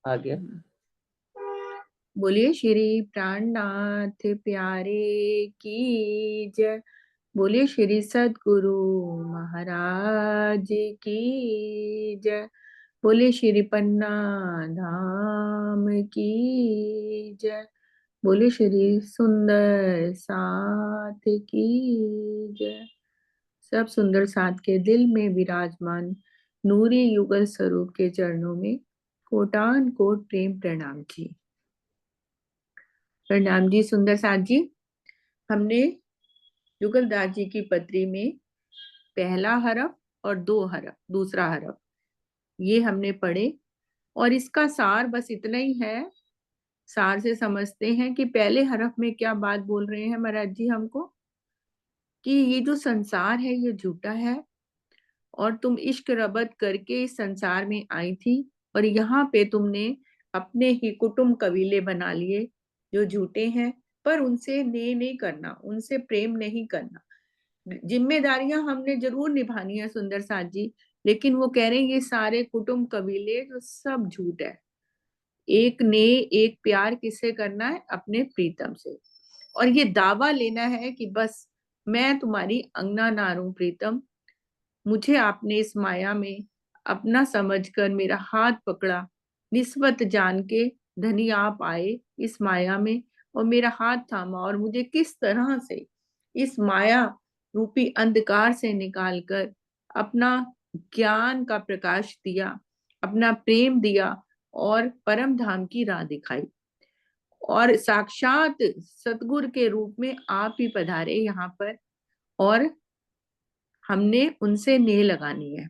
आ गया। बोलिए श्री प्राणनाथ प्यारे की जय। बोलिए श्री सद्गुरु महाराज की जय। बोलिए श्री पन्ना धाम की जय। बोलिए श्री सुंदर साथ की जय। सब सुंदर साथ के दिल में विराजमान नूरी युगल स्वरूप के चरणों में कोटान कोट प्रेम प्रणाम जी। प्रणाम जी सुंदर साथ जी। हमने युगलदास जी की पत्री में पहला हरफ और दो हरफ दूसरा हरफ ये हमने पढ़े, और इसका सार बस इतना ही है। सार से समझते हैं कि पहले हरफ में क्या बात बोल रहे हैं महाराज जी हमको, कि ये जो संसार है ये झूठा है और तुम इश्क रबत करके इस संसार में आई थी, और यहाँ पे तुमने अपने ही कुटुंब कबीले बना लिए जो झूठे हैं, पर उनसे नेह नहीं करना, उनसे प्रेम नहीं करना। जिम्मेदारियां हमने जरूर निभानी है सुंदर साथ जी, लेकिन वो कह रहे हैं ये सारे कुटुंब कबीले जो सब झूठ है। एक ने एक प्यार किससे करना है? अपने प्रीतम से। और ये दावा लेना है कि बस मैं तुम्हारी अंगना नारूं प्रीतम, मुझे आपने इस माया में अपना समझकर मेरा हाथ पकड़ा, निस्बत जान के धनी आप आए इस माया में और मेरा हाथ थामा, और मुझे किस तरह से इस माया रूपी अंधकार से निकालकर अपना ज्ञान का प्रकाश दिया, अपना प्रेम दिया और परम धाम की राह दिखाई। और साक्षात सतगुरु के रूप में आप ही पधारे यहाँ पर, और हमने उनसे नेह लगानी है।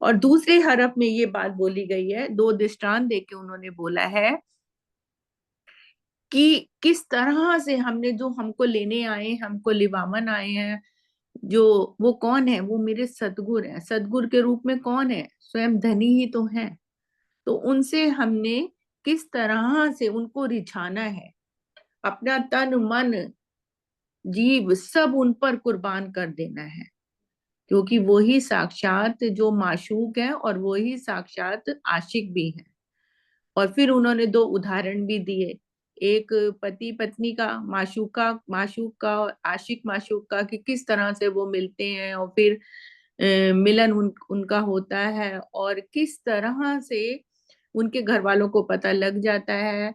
और दूसरे हरफ में ये बात बोली गई है, दो दृष्टांत देके उन्होंने बोला है कि किस तरह से हमने जो हमको लेने आए, हमको लिवामन आए हैं, जो वो कौन है? वो मेरे सतगुरु हैं। सतगुरु के रूप में कौन है? स्वयं धनी ही तो है। तो उनसे हमने किस तरह से उनको रिझाना है, अपना तन मन जीव सब उन पर कुर्बान कर देना है, क्योंकि वो ही साक्षात जो माशूक है और वो ही साक्षात आशिक भी है। और फिर उन्होंने दो उदाहरण भी दिए, एक पति पत्नी का, माशूक का और आशिक माशूक का, कि किस तरह से वो मिलते हैं और फिर मिलन उनका होता है, और किस तरह से उनके घर वालों को पता लग जाता है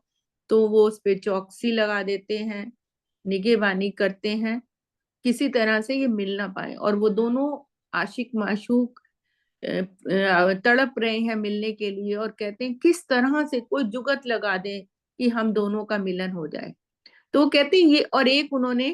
तो वो उस पे चौकसी लगा देते हैं, निगहबानी करते हैं, किसी तरह से ये मिल ना पाए। और वो दोनों आशिक माशूक तड़प रहे हैं मिलने के लिए, और कहते हैं किस तरह से कोई जुगत लगा दे कि हम दोनों का मिलन हो जाए। तो वो कहते हैं ये, और एक उन्होंने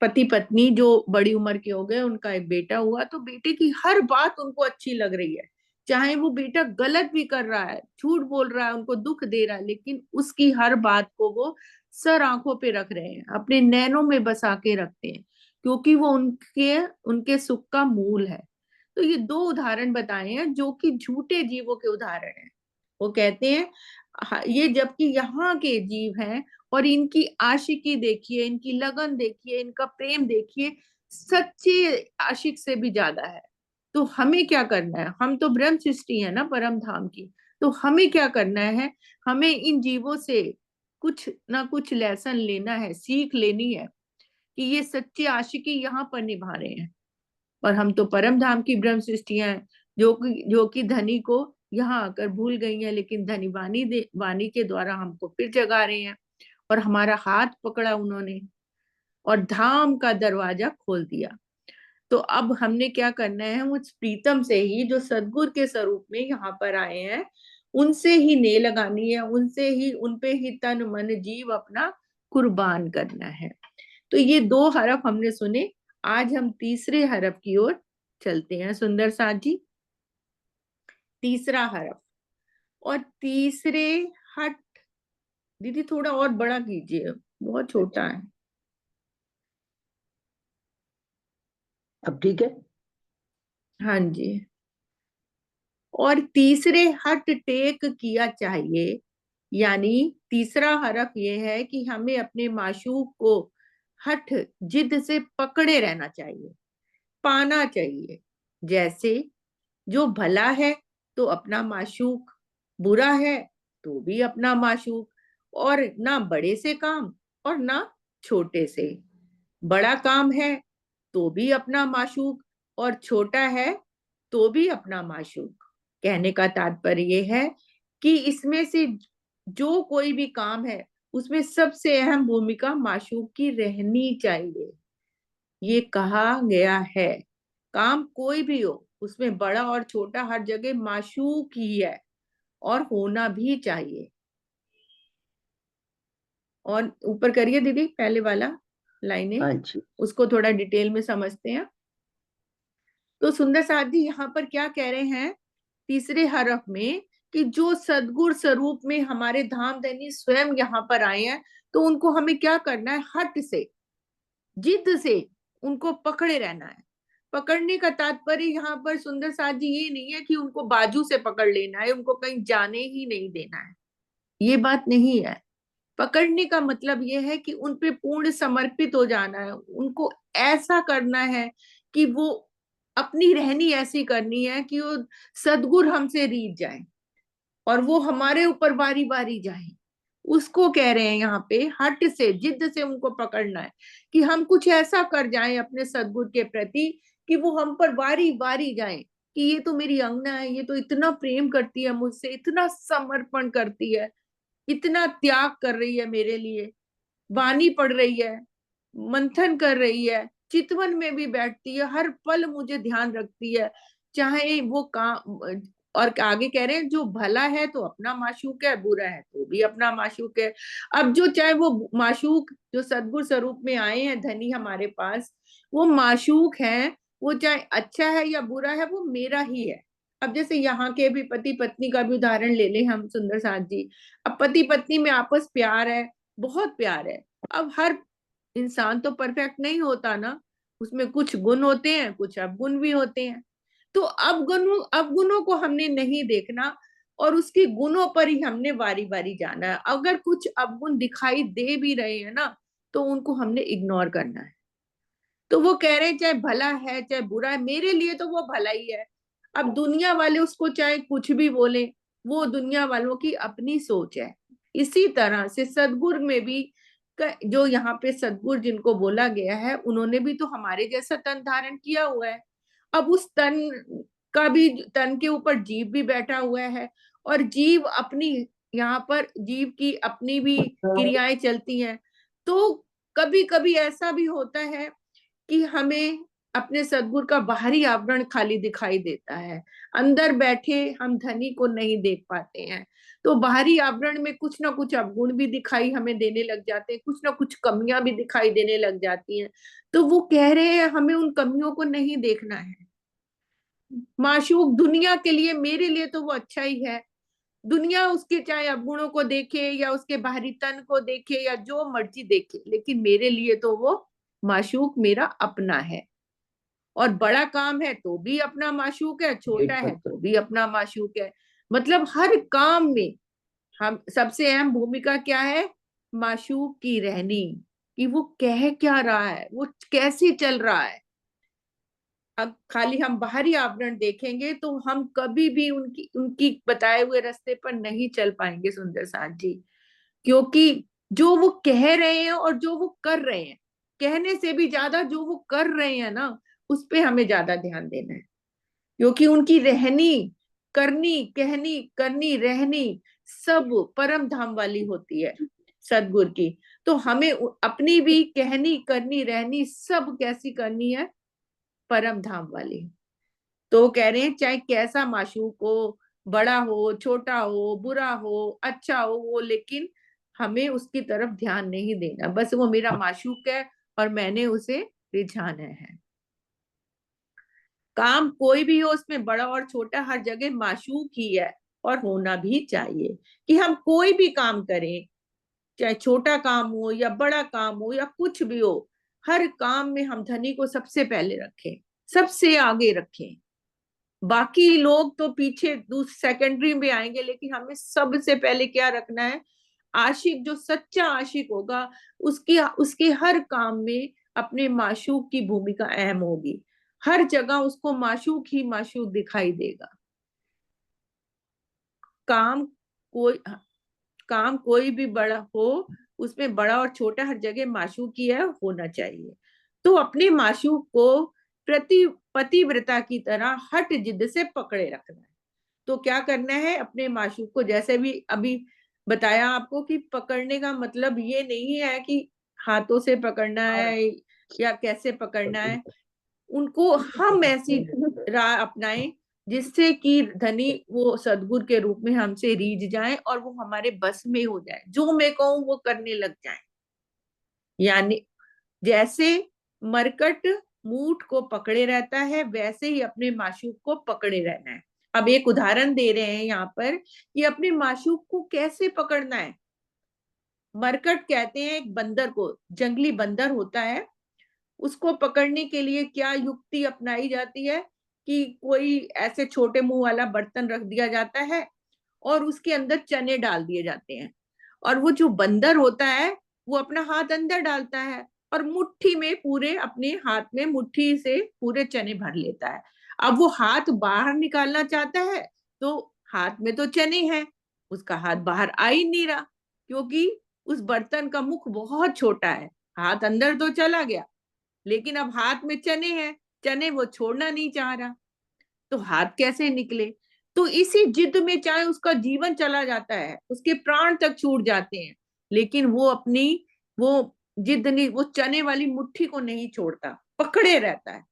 पति पत्नी जो बड़ी उम्र के हो गए, उनका एक बेटा हुआ, तो बेटे की हर बात उनको अच्छी लग रही है, चाहे वो बेटा गलत भी कर रहा है, झूठ बोल रहा है, उनको दुख दे रहा है, लेकिन उसकी हर बात को वो सर आंखों पे रख रहे हैं, अपने नैनों में बसा के रखते हैं, क्योंकि वो उनके उनके सुख का मूल है। तो ये दो उदाहरण बताए हैं जो कि झूठे जीवों के उदाहरण हैं। वो कहते हैं ये जबकि यहाँ के जीव हैं, और इनकी आशिकी देखिए, इनकी लगन देखिए, इनका प्रेम देखिए, सच्चे आशिक से भी ज्यादा है। तो हमें क्या करना है? हम तो ब्रह्म सृष्टि है ना परम धाम की, तो हमें क्या करना है? हमें इन जीवों से कुछ ना कुछ लेसन लेना है, सीख लेनी है कि ये सच्ची आशिकी यहाँ पर निभा रहे हैं, और हम तो परम धाम की ब्रह्म सृष्टियां हैं, जो कि धनी को यहाँ आकर भूल गई हैं, लेकिन धनी वाणी के द्वारा हमको फिर जगा रहे हैं, और हमारा हाथ पकड़ा उन्होंने और धाम का दरवाजा खोल दिया। तो अब हमने क्या करना है? उस प्रीतम से ही, जो सदगुरु के स्वरूप में यहाँ पर आए हैं, उनसे ही नेह लगानी है, उनसे ही, उनपे ही तन मन जीव अपना कुर्बान करना है। तो ये दो हरफ हमने सुने। आज हम तीसरे हरफ की ओर चलते हैं सुंदर साथ जी। तीसरा हरफ, और तीसरे हट, दीदी थोड़ा और बड़ा कीजिए, बहुत छोटा है। अब ठीक है। हाँ जी। और तीसरे हट टेक किया चाहिए, यानी तीसरा हरफ ये है कि हमें अपने माशूक को हठ जिद से पकड़े रहना चाहिए, पाना चाहिए। जैसे जो भला है तो अपना माशूक, बुरा है तो भी अपना माशूक, और ना बड़े से काम और ना छोटे से। बड़ा काम है तो भी अपना माशूक, और छोटा है तो भी अपना माशूक। कहने का तात्पर्य यह है कि इसमें से जो कोई भी काम है उसमें सबसे अहम भूमिका माशूक की रहनी चाहिए। ये कहा गया है, काम कोई भी हो उसमें बड़ा और छोटा हर जगह माशूक ही है, और होना भी चाहिए। और ऊपर करिए दीदी पहले वाला लाइनें, हाँ जी। उसको थोड़ा डिटेल में समझते हैं। तो सुंदर साथ जी यहाँ पर क्या कह रहे हैं तीसरे हरफ में, कि जो सदगुर स्वरूप में हमारे धाम धनी स्वयं यहाँ पर आए हैं, तो उनको हमें क्या करना है, हट से, जिद से उनको पकड़े रहना है। पकड़ने का तात्पर्य यहाँ पर सुंदर साथ जी ये नहीं है कि उनको बाजू से पकड़ लेना है, उनको कहीं जाने ही नहीं देना है, ये बात नहीं है। पकड़ने का मतलब यह है कि उन पे पूर्ण समर्पित हो जाना है, उनको ऐसा करना है कि वो अपनी रहनी ऐसी करनी है कि वो सदगुर हमसे रीझ जाए और वो हमारे ऊपर बारी बारी जाए। उसको कह रहे हैं यहाँ पे, हट से, जिद से उनको पकड़ना है कि हम कुछ ऐसा कर जाएं अपने सदगुरु के प्रति कि वो हम पर बारी बारी जाए, कि ये तो मेरी अंगना है, ये तो इतना प्रेम करती है मुझसे, इतना समर्पण करती है, इतना त्याग कर रही है मेरे लिए, वाणी पढ़ रही है, मंथन कर रही है, चितवन में भी बैठती है, हर पल मुझे ध्यान रखती है, चाहे वो काम। और आगे कह रहे हैं जो भला है तो अपना माशूक है, बुरा है तो भी अपना माशूक है। अब जो चाहे वो माशूक जो सदगुरु स्वरूप में आए हैं धनी हमारे पास, वो माशूक है, वो चाहे अच्छा है या बुरा है वो मेरा ही है। अब जैसे यहाँ के भी पति पत्नी का भी उदाहरण ले लें हम सुंदर साथ जी। अब पति पत्नी में आपस प्यार है, बहुत प्यार है। अब हर इंसान तो परफेक्ट नहीं होता ना, उसमें कुछ गुण होते हैं, कुछ अवगुण भी होते हैं। तो अवगुणों को हमने नहीं देखना, और उसके गुणों पर ही हमने बारी बारी जाना है। अगर कुछ अवगुण दिखाई दे भी रहे हैं ना, तो उनको हमने इग्नोर करना है। तो वो कह रहे हैं चाहे भला है चाहे बुरा है, मेरे लिए तो वो भला ही है। अब दुनिया वाले उसको चाहे कुछ भी बोले, वो दुनिया वालों की अपनी सोच है। इसी तरह से सदगुरु में भी जो यहाँ पे सदगुरु जिनको बोला गया है, उन्होंने भी तो हमारे जैसा तन धारण किया हुआ है। अब उस तन का भी, तन के ऊपर जीव भी बैठा हुआ है, और जीव अपनी, यहाँ पर जीव की अपनी भी क्रियाएं चलती हैं। तो कभी कभी ऐसा भी होता है कि हमें अपने सदगुरु का बाहरी आवरण खाली दिखाई देता है, अंदर बैठे हम धनी को नहीं देख पाते हैं। तो बाहरी आवरण में कुछ ना कुछ अवगुण भी दिखाई हमें देने लग जाते हैं, कुछ ना कुछ कमियां भी दिखाई देने लग जाती हैं। तो वो कह रहे हैं हमें उन कमियों को नहीं देखना है। माशूक दुनिया के लिए, मेरे लिए तो वो अच्छा ही है। दुनिया उसके चाहे अवगुणों को देखे या उसके बाहरी तन को देखे या जो मर्जी देखे, लेकिन मेरे लिए तो वो माशूक मेरा अपना है। और बड़ा काम है तो भी अपना माशूक है, छोटा है तो भी अपना माशूक है। मतलब हर काम में हम सबसे अहम भूमिका क्या है, माशूक की रहनी, कि वो कह क्या रहा है, वो कैसे चल रहा है। अब खाली हम बाहरी आवरण देखेंगे तो हम कभी भी उनकी उनकी बताए हुए रास्ते पर नहीं चल पाएंगे सुंदर साथ जी। क्योंकि जो वो कह रहे हैं और जो वो कर रहे हैं, कहने से भी ज्यादा जो वो कर रहे हैं ना, उस पे हमें ज्यादा ध्यान देना है। क्योंकि उनकी रहनी, करनी, कहनी, करनी, रहनी सब परम धाम वाली होती है सदगुरु की। तो हमें अपनी भी कहनी, करनी, रहनी सब कैसी करनी है, परम धाम वाली। तो कह रहे हैं चाहे कैसा माशूक हो, बड़ा हो, छोटा हो, बुरा हो, अच्छा हो, वो लेकिन हमें उसकी तरफ ध्यान नहीं देना, बस वो मेरा माशूक है और मैंने उसे रिझाना है। काम कोई भी हो उसमें बड़ा और छोटा हर जगह माशूक ही है, और होना भी चाहिए। कि हम कोई भी काम करें, चाहे छोटा काम हो या बड़ा काम हो या कुछ भी हो, हर काम में हम धनी को सबसे पहले रखें, सबसे आगे रखें। बाकी लोग तो पीछे सेकेंडरी में आएंगे, लेकिन हमें सबसे पहले क्या रखना है, आशिक जो सच्चा आशिक होगा उसकी उसके हर काम में अपने माशूक की भूमिका अहम होगी। हर जगह उसको माशूक ही माशूक दिखाई देगा। काम कोई काम कोई भी बड़ा हो, उसमें बड़ा और छोटा हर जगह माशूक ही है, होना चाहिए। तो अपने माशूक को प्रति पतिव्रता की तरह हट जिद से पकड़े रखना है। तो क्या करना है, अपने माशूक को, जैसे भी अभी बताया आपको कि पकड़ने का मतलब ये नहीं है कि हाथों से पकड़ना है या कैसे पकड़ना है, उनको हम ऐसी राह अपनाएं जिससे कि धनी वो सदगुरु के रूप में हमसे रीझ जाए और वो हमारे बस में हो जाए, जो मैं कहूँ वो करने लग जाए। यानी जैसे मरकट मूठ को पकड़े रहता है, वैसे ही अपने माशूक को पकड़े रहना है। अब एक उदाहरण दे रहे हैं यहाँ पर कि अपने माशूक को कैसे पकड़ना है। मरकट कहते हैं एक बंदर को, जंगली बंदर होता है, उसको पकड़ने के लिए क्या युक्ति अपनाई जाती है कि कोई ऐसे छोटे मुंह वाला बर्तन रख दिया जाता है और उसके अंदर चने डाल दिए जाते हैं, और वो जो बंदर होता है वो अपना हाथ अंदर डालता है और मुट्ठी में, पूरे अपने हाथ में मुट्ठी से पूरे चने भर लेता है। अब वो हाथ बाहर निकालना चाहता है तो हाथ में तो चने हैं, उसका हाथ बाहर आ ही नहीं रहा, क्योंकि उस बर्तन का मुख बहुत छोटा है। हाथ अंदर तो चला गया, लेकिन अब हाथ में चने हैं, चने वो छोड़ना नहीं चाह रहा, तो हाथ कैसे निकले। तो इसी जिद में चाहे उसका जीवन चला जाता है, उसके प्राण तक छूट जाते हैं, लेकिन वो अपनी वो जिद नहीं, वो चने वाली मुट्ठी को नहीं छोड़ता, पकड़े रहता है।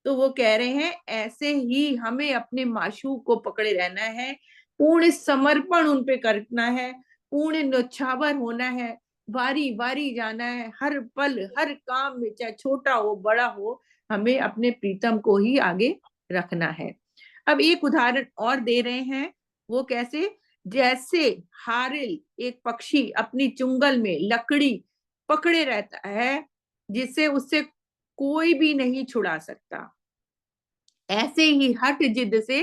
तो वो कह रहे हैं ऐसे ही हमें अपने माशूक को पकड़े रहना है, पूर्ण समर्पण उन पे करना है, पूर्ण न्यौछावर होना है, बारी बारी जाना है, हर पल हर काम में, चाहे छोटा हो बड़ा हो, हमें अपने प्रीतम को ही आगे रखना है। अब एक उदाहरण और दे रहे हैं, वो कैसे, जैसे हारिल एक पक्षी अपनी चुंगल में लकड़ी पकड़े रहता है जिससे उससे कोई भी नहीं छुड़ा सकता, ऐसे ही हट जिद से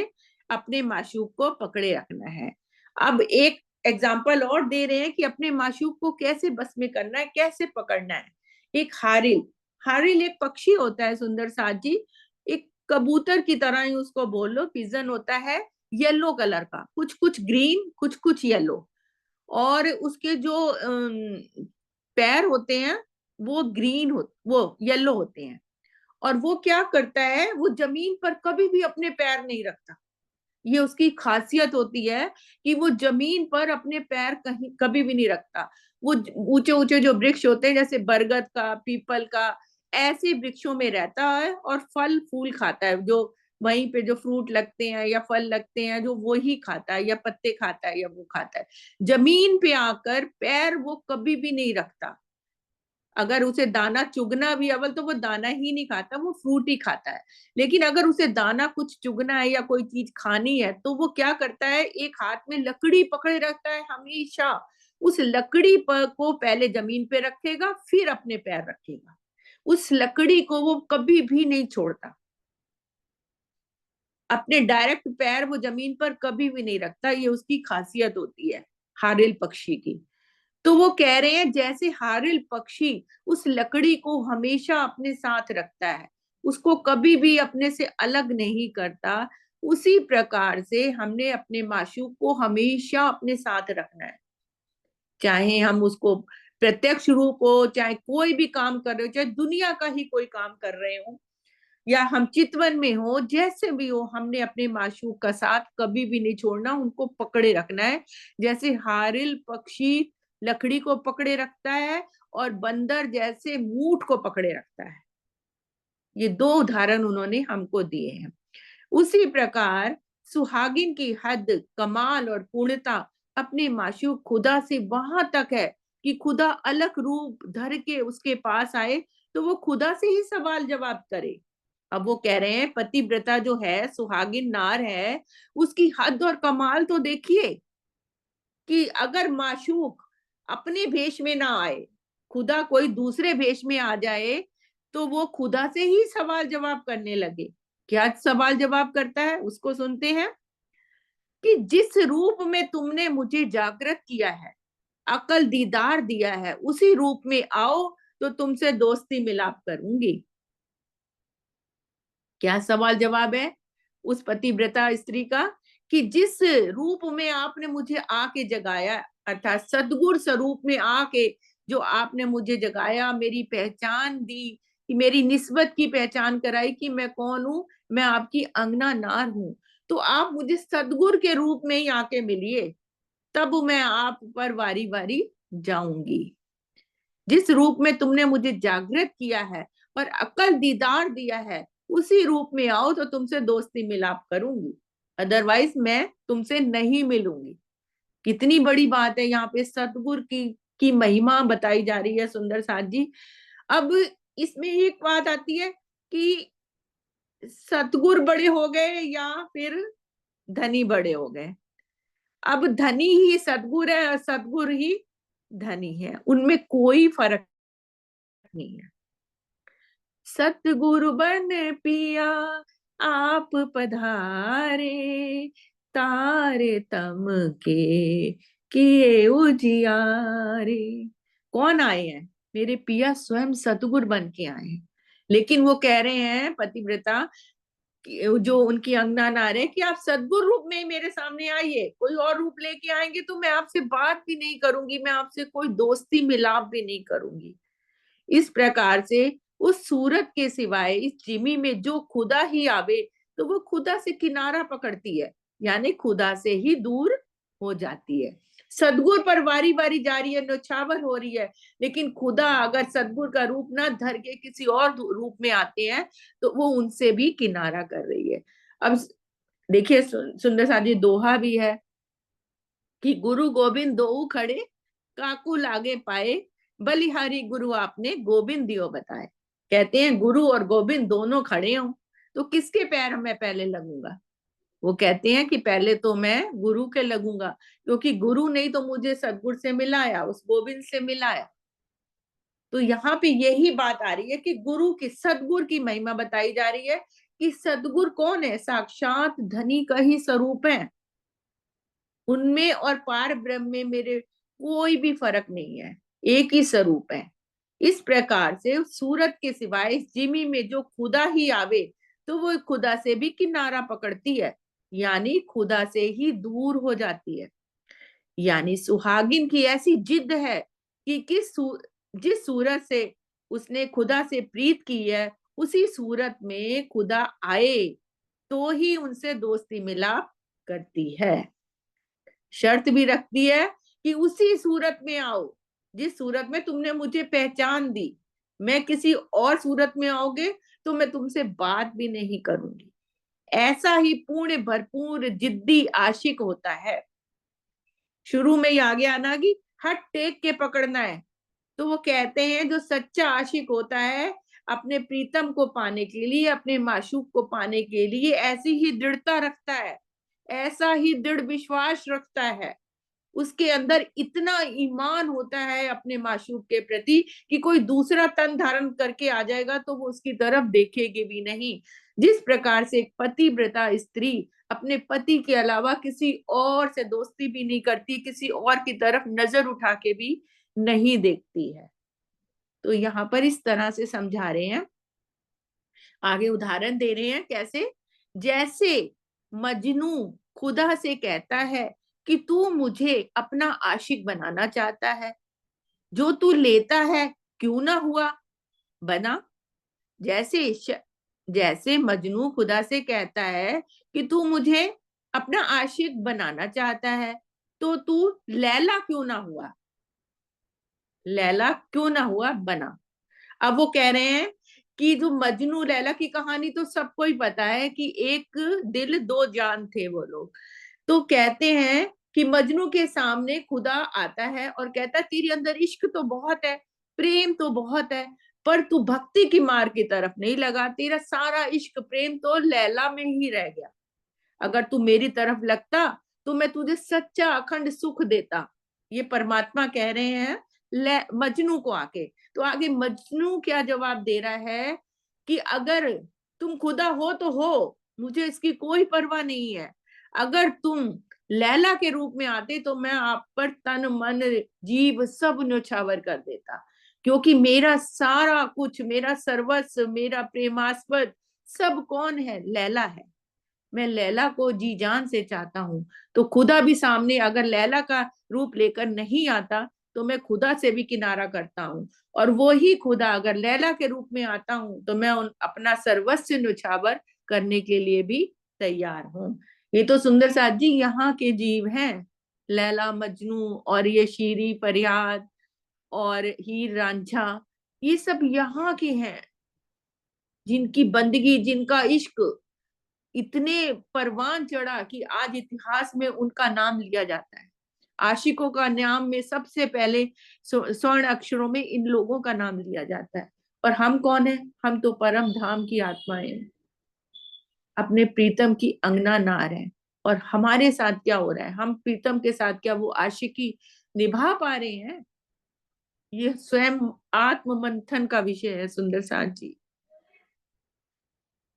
अपने माशूक को पकड़े रखना है। अब एक एग्जाम्पल और दे रहे हैं कि अपने माशूक को कैसे बस में करना है, कैसे पकड़ना है। एक हारिल, हारिल एक पक्षी होता है सुंदर साथ जी, एक कबूतर की तरह ही उसको बोल लो, पिजन होता है, येलो कलर का, कुछ कुछ ग्रीन कुछ कुछ येलो, और उसके जो पैर होते हैं वो ग्रीन हो, वो येलो होते हैं। और वो क्या करता है, वो जमीन पर कभी भी अपने पैर नहीं रखता, ये उसकी खासियत होती है कि वो जमीन पर अपने पैर कहीं कभी भी नहीं रखता। वो ऊंचे ऊंचे जो वृक्ष होते हैं, जैसे बरगद का, पीपल का, ऐसे वृक्षों में रहता है और फल फूल खाता है, जो वहीं पे जो फ्रूट लगते हैं या फल लगते हैं जो वो ही खाता है, या पत्ते खाता है या वो खाता है। जमीन पे आकर पैर वो कभी भी नहीं रखता। अगर उसे दाना चुगना भी, अव्वल तो वो दाना ही नहीं खाता, वो फ्रूट ही खाता है। लेकिन अगर उसे दाना कुछ चुगना है या कोई चीज खानी है तो वो क्या करता है, एक हाथ में लकड़ी पकड़े रखता है हमेशा। उस लकड़ी पर को पहले जमीन पे रखेगा, फिर अपने पैर रखेगा, उस लकड़ी को वो कभी भी नहीं छोड़ता। अपने डायरेक्ट पैर वो जमीन पर कभी भी नहीं रखता, ये उसकी खासियत होती है हारिल पक्षी की। तो वो कह रहे हैं जैसे हारिल पक्षी उस लकड़ी को हमेशा अपने साथ रखता है, उसको कभी भी अपने से अलग नहीं करता, उसी प्रकार से हमने अपने माशूक को हमेशा अपने साथ रखना है। चाहे हम उसको प्रत्यक्ष रूप हो, चाहे कोई भी काम कर रहे हो, चाहे दुनिया का ही कोई काम कर रहे हो, या हम चितवन में हो, जैसे भी हो, हमने अपने माशूक का साथ कभी भी नहीं छोड़ना, उनको पकड़े रखना है। जैसे हारिल पक्षी लकड़ी को पकड़े रखता है और बंदर जैसे मूठ को पकड़े रखता है। ये दो उदाहरण उन्होंने हमको दिए हैं। उसी प्रकार सुहागिन की हद, कमाल और पूर्णता अपने माशूक खुदा से वहां तक है कि खुदा अलग रूप धर के उसके पास आए तो वो खुदा से ही सवाल जवाब करे। अब वो कह रहे हैं पतिव्रता जो है, सुहागिन नार है, उसकी हद और कमाल तो देखिए कि अगर माशूक अपने भेष में ना आए, खुदा कोई दूसरे भेष में आ जाए तो वो खुदा से ही सवाल जवाब करने लगे। क्या सवाल जवाब करता है, उसको सुनते हैं कि जिस रूप में तुमने मुझे जागृत किया है, अकल दीदार दिया है, उसी रूप में आओ तो तुमसे दोस्ती मिलाप करूंगी। क्या सवाल जवाब है उस पतिव्रता स्त्री का कि जिस रूप में आपने मुझे आके जगाया, अर्थात सद्गुण स्वरूप में आके जो आपने मुझे जगाया, मेरी पहचान दी, कि मेरी निस्बत की पहचान कराई कि मैं कौन हूं, मैं आपकी अंगना नार हूं। तो आप मुझे सद्गुरु के रूप में ही आके मिलिए, तब मैं आप पर वारी वारी जाऊंगी। जिस रूप में तुमने मुझे जागृत किया है और अकल दीदार दिया है, उसी रूप में आओ तो तुमसे दोस्ती मिलाप करूंगी, अदरवाइज मैं तुमसे नहीं मिलूंगी। कितनी बड़ी बात है, यहाँ पे सतगुरु की महिमा बताई जा रही है सुंदर साथ जी। अब इसमें एक बात आती है कि सतगुरु बड़े हो गए या फिर धनी बड़े हो गए। अब धनी ही सतगुरु है और सतगुरु ही धनी है, उनमें कोई फर्क नहीं है। सतगुरु बन पिया आप पधारे, तारे तम के किए उजियारे। कौन आए हैं? मेरे पिया स्वयं सतगुरु बन के आए हैं। लेकिन वो कह रहे हैं पतिव्रता जो उनकी अंगना नार है कि आप सद्गुरु रूप में मेरे सामने आइए, कोई और रूप लेके आएंगे तो मैं आपसे बात भी नहीं करूंगी, मैं आपसे कोई दोस्ती मिलाप भी नहीं करूंगी। इस प्रकार से उस सूरत के सिवाय इस जिमी में जो खुदा ही आवे तो वो खुदा से किनारा पकड़ती है, यानी खुदा से ही दूर हो जाती है। सदगुर पर वारी वारी जा रही है, नौछावर हो रही है, लेकिन खुदा अगर सदगुर का रूप ना धर के किसी और रूप में आते हैं तो वो उनसे भी किनारा कर रही है। अब देखिए सुंदर सा जी दोहा भी है कि गुरु गोविंद दो खड़े, काकू लागे पाए, बलिहारी गुरु आपने गोविंद दियो बताए। कहते हैं गुरु और गोविंद दोनों खड़े हों तो किसके पैर में पहले लगूंगा? वो कहते हैं कि पहले तो मैं गुरु के लगूंगा, क्योंकि गुरु नहीं तो मुझे सदगुरु से मिलाया, उस गोविंद से मिलाया। तो यहाँ पे यही बात आ रही है कि गुरु की सदगुरु की महिमा बताई जा रही है कि सदगुरु कौन है? साक्षात धनी का ही स्वरूप है। उनमें और पार ब्रह्म में मेरे कोई भी फर्क नहीं है, एक ही स्वरूप है। इस प्रकार से सूरत के सिवाय इस जिमी में जो खुदा ही आवे तो वो खुदा से भी किनारा पकड़ती है, यानी खुदा से ही दूर हो जाती है। यानी सुहागिन की ऐसी जिद है कि जिस सूरत से उसने खुदा से प्रीत की है उसी सूरत में खुदा आए तो ही उनसे दोस्ती मिलाप करती है। शर्त भी रखती है कि उसी सूरत में आओ जिस सूरत में तुमने मुझे पहचान दी। मैं किसी और सूरत में आओगे तो मैं तुमसे बात भी नहीं करूंगी। ऐसा ही पूर्ण भरपूर जिद्दी आशिक होता है। शुरू में ही आगे आना कि हट टेक के पकड़ना है। तो वो कहते हैं जो सच्चा आशिक होता है अपने प्रीतम को पाने के लिए, अपने माशूक को पाने के लिए ऐसी ही दृढ़ता रखता है, ऐसा ही दृढ़ विश्वास रखता है। उसके अंदर इतना ईमान होता है अपने माशूक के प्रति कि कोई दूसरा तन धारण करके आ जाएगा तो वो उसकी तरफ देखेगी भी नहीं। जिस प्रकार से एक पतिव्रता स्त्री अपने पति के अलावा किसी और से दोस्ती भी नहीं करती, किसी और की तरफ नजर उठा के भी नहीं देखती है। तो यहाँ पर इस तरह से समझा रहे हैं, आगे उदाहरण दे रहे हैं कैसे। जैसे मजनू खुदा से कहता है कि तू मुझे अपना आशिक बनाना चाहता है, जो तू लेता है क्यों ना हुआ बना। जैसे जैसे मजनू खुदा से कहता है कि तू मुझे अपना आशिक बनाना चाहता है, तो तू लैला क्यों ना हुआ, लैला क्यों ना हुआ बना। अब वो कह रहे हैं कि जो मजनू लैला की कहानी तो सबको ही पता है कि एक दिल दो जान थे वो लोग। तो कहते हैं कि मजनू के सामने खुदा आता है और कहता है तेरे अंदर इश्क तो बहुत है, प्रेम तो बहुत है, पर तू भक्ति की मार्ग की तरफ नहीं लगा, तेरा सारा इश्क प्रेम तो लैला में ही रह गया। अगर तू मेरी तरफ लगता तो मैं तुझे सच्चा अखंड सुख देता। ये परमात्मा कह रहे हैं मजनू को आके। तो आगे मजनू क्या जवाब दे रहा है कि अगर तुम खुदा हो तो हो, मुझे इसकी कोई परवाह नहीं है। अगर तुम लैला के रूप में आते तो मैं आप पर तन मन जीव सब न्योछावर कर देता, क्योंकि मेरा सारा कुछ, मेरा सर्वस्व, मेरा प्रेमास्पद सब कौन है? लैला है। मैं लैला को जी जान से चाहता हूँ। तो खुदा भी सामने अगर लैला का रूप लेकर नहीं आता तो मैं खुदा से भी किनारा करता हूँ, और वो ही खुदा अगर लैला के रूप में आता हूँ तो मैं अपना सर्वस्व न्यौछावर करने के लिए भी तैयार हूँ। ये तो सुंदर साथ जी यहाँ के जीव हैं, लैला मजनू और ये शीरी फरियाद और हीर रांझा, ये सब यहाँ के हैं, जिनकी बंदगी, जिनका इश्क इतने परवान चढ़ा कि आज इतिहास में उनका नाम लिया जाता है। आशिकों का नाम में सबसे पहले स्वर्ण अक्षरों में इन लोगों का नाम लिया जाता है। और हम कौन है? हम तो परम धाम की आत्माएं, अपने प्रीतम की अंगना नार है। और हमारे साथ क्या हो रहा है? हम प्रीतम के साथ क्या वो आशिकी निभा पा रहे हैं? ये स्वयं आत्म मंथन का विषय है सुंदर साथ जी।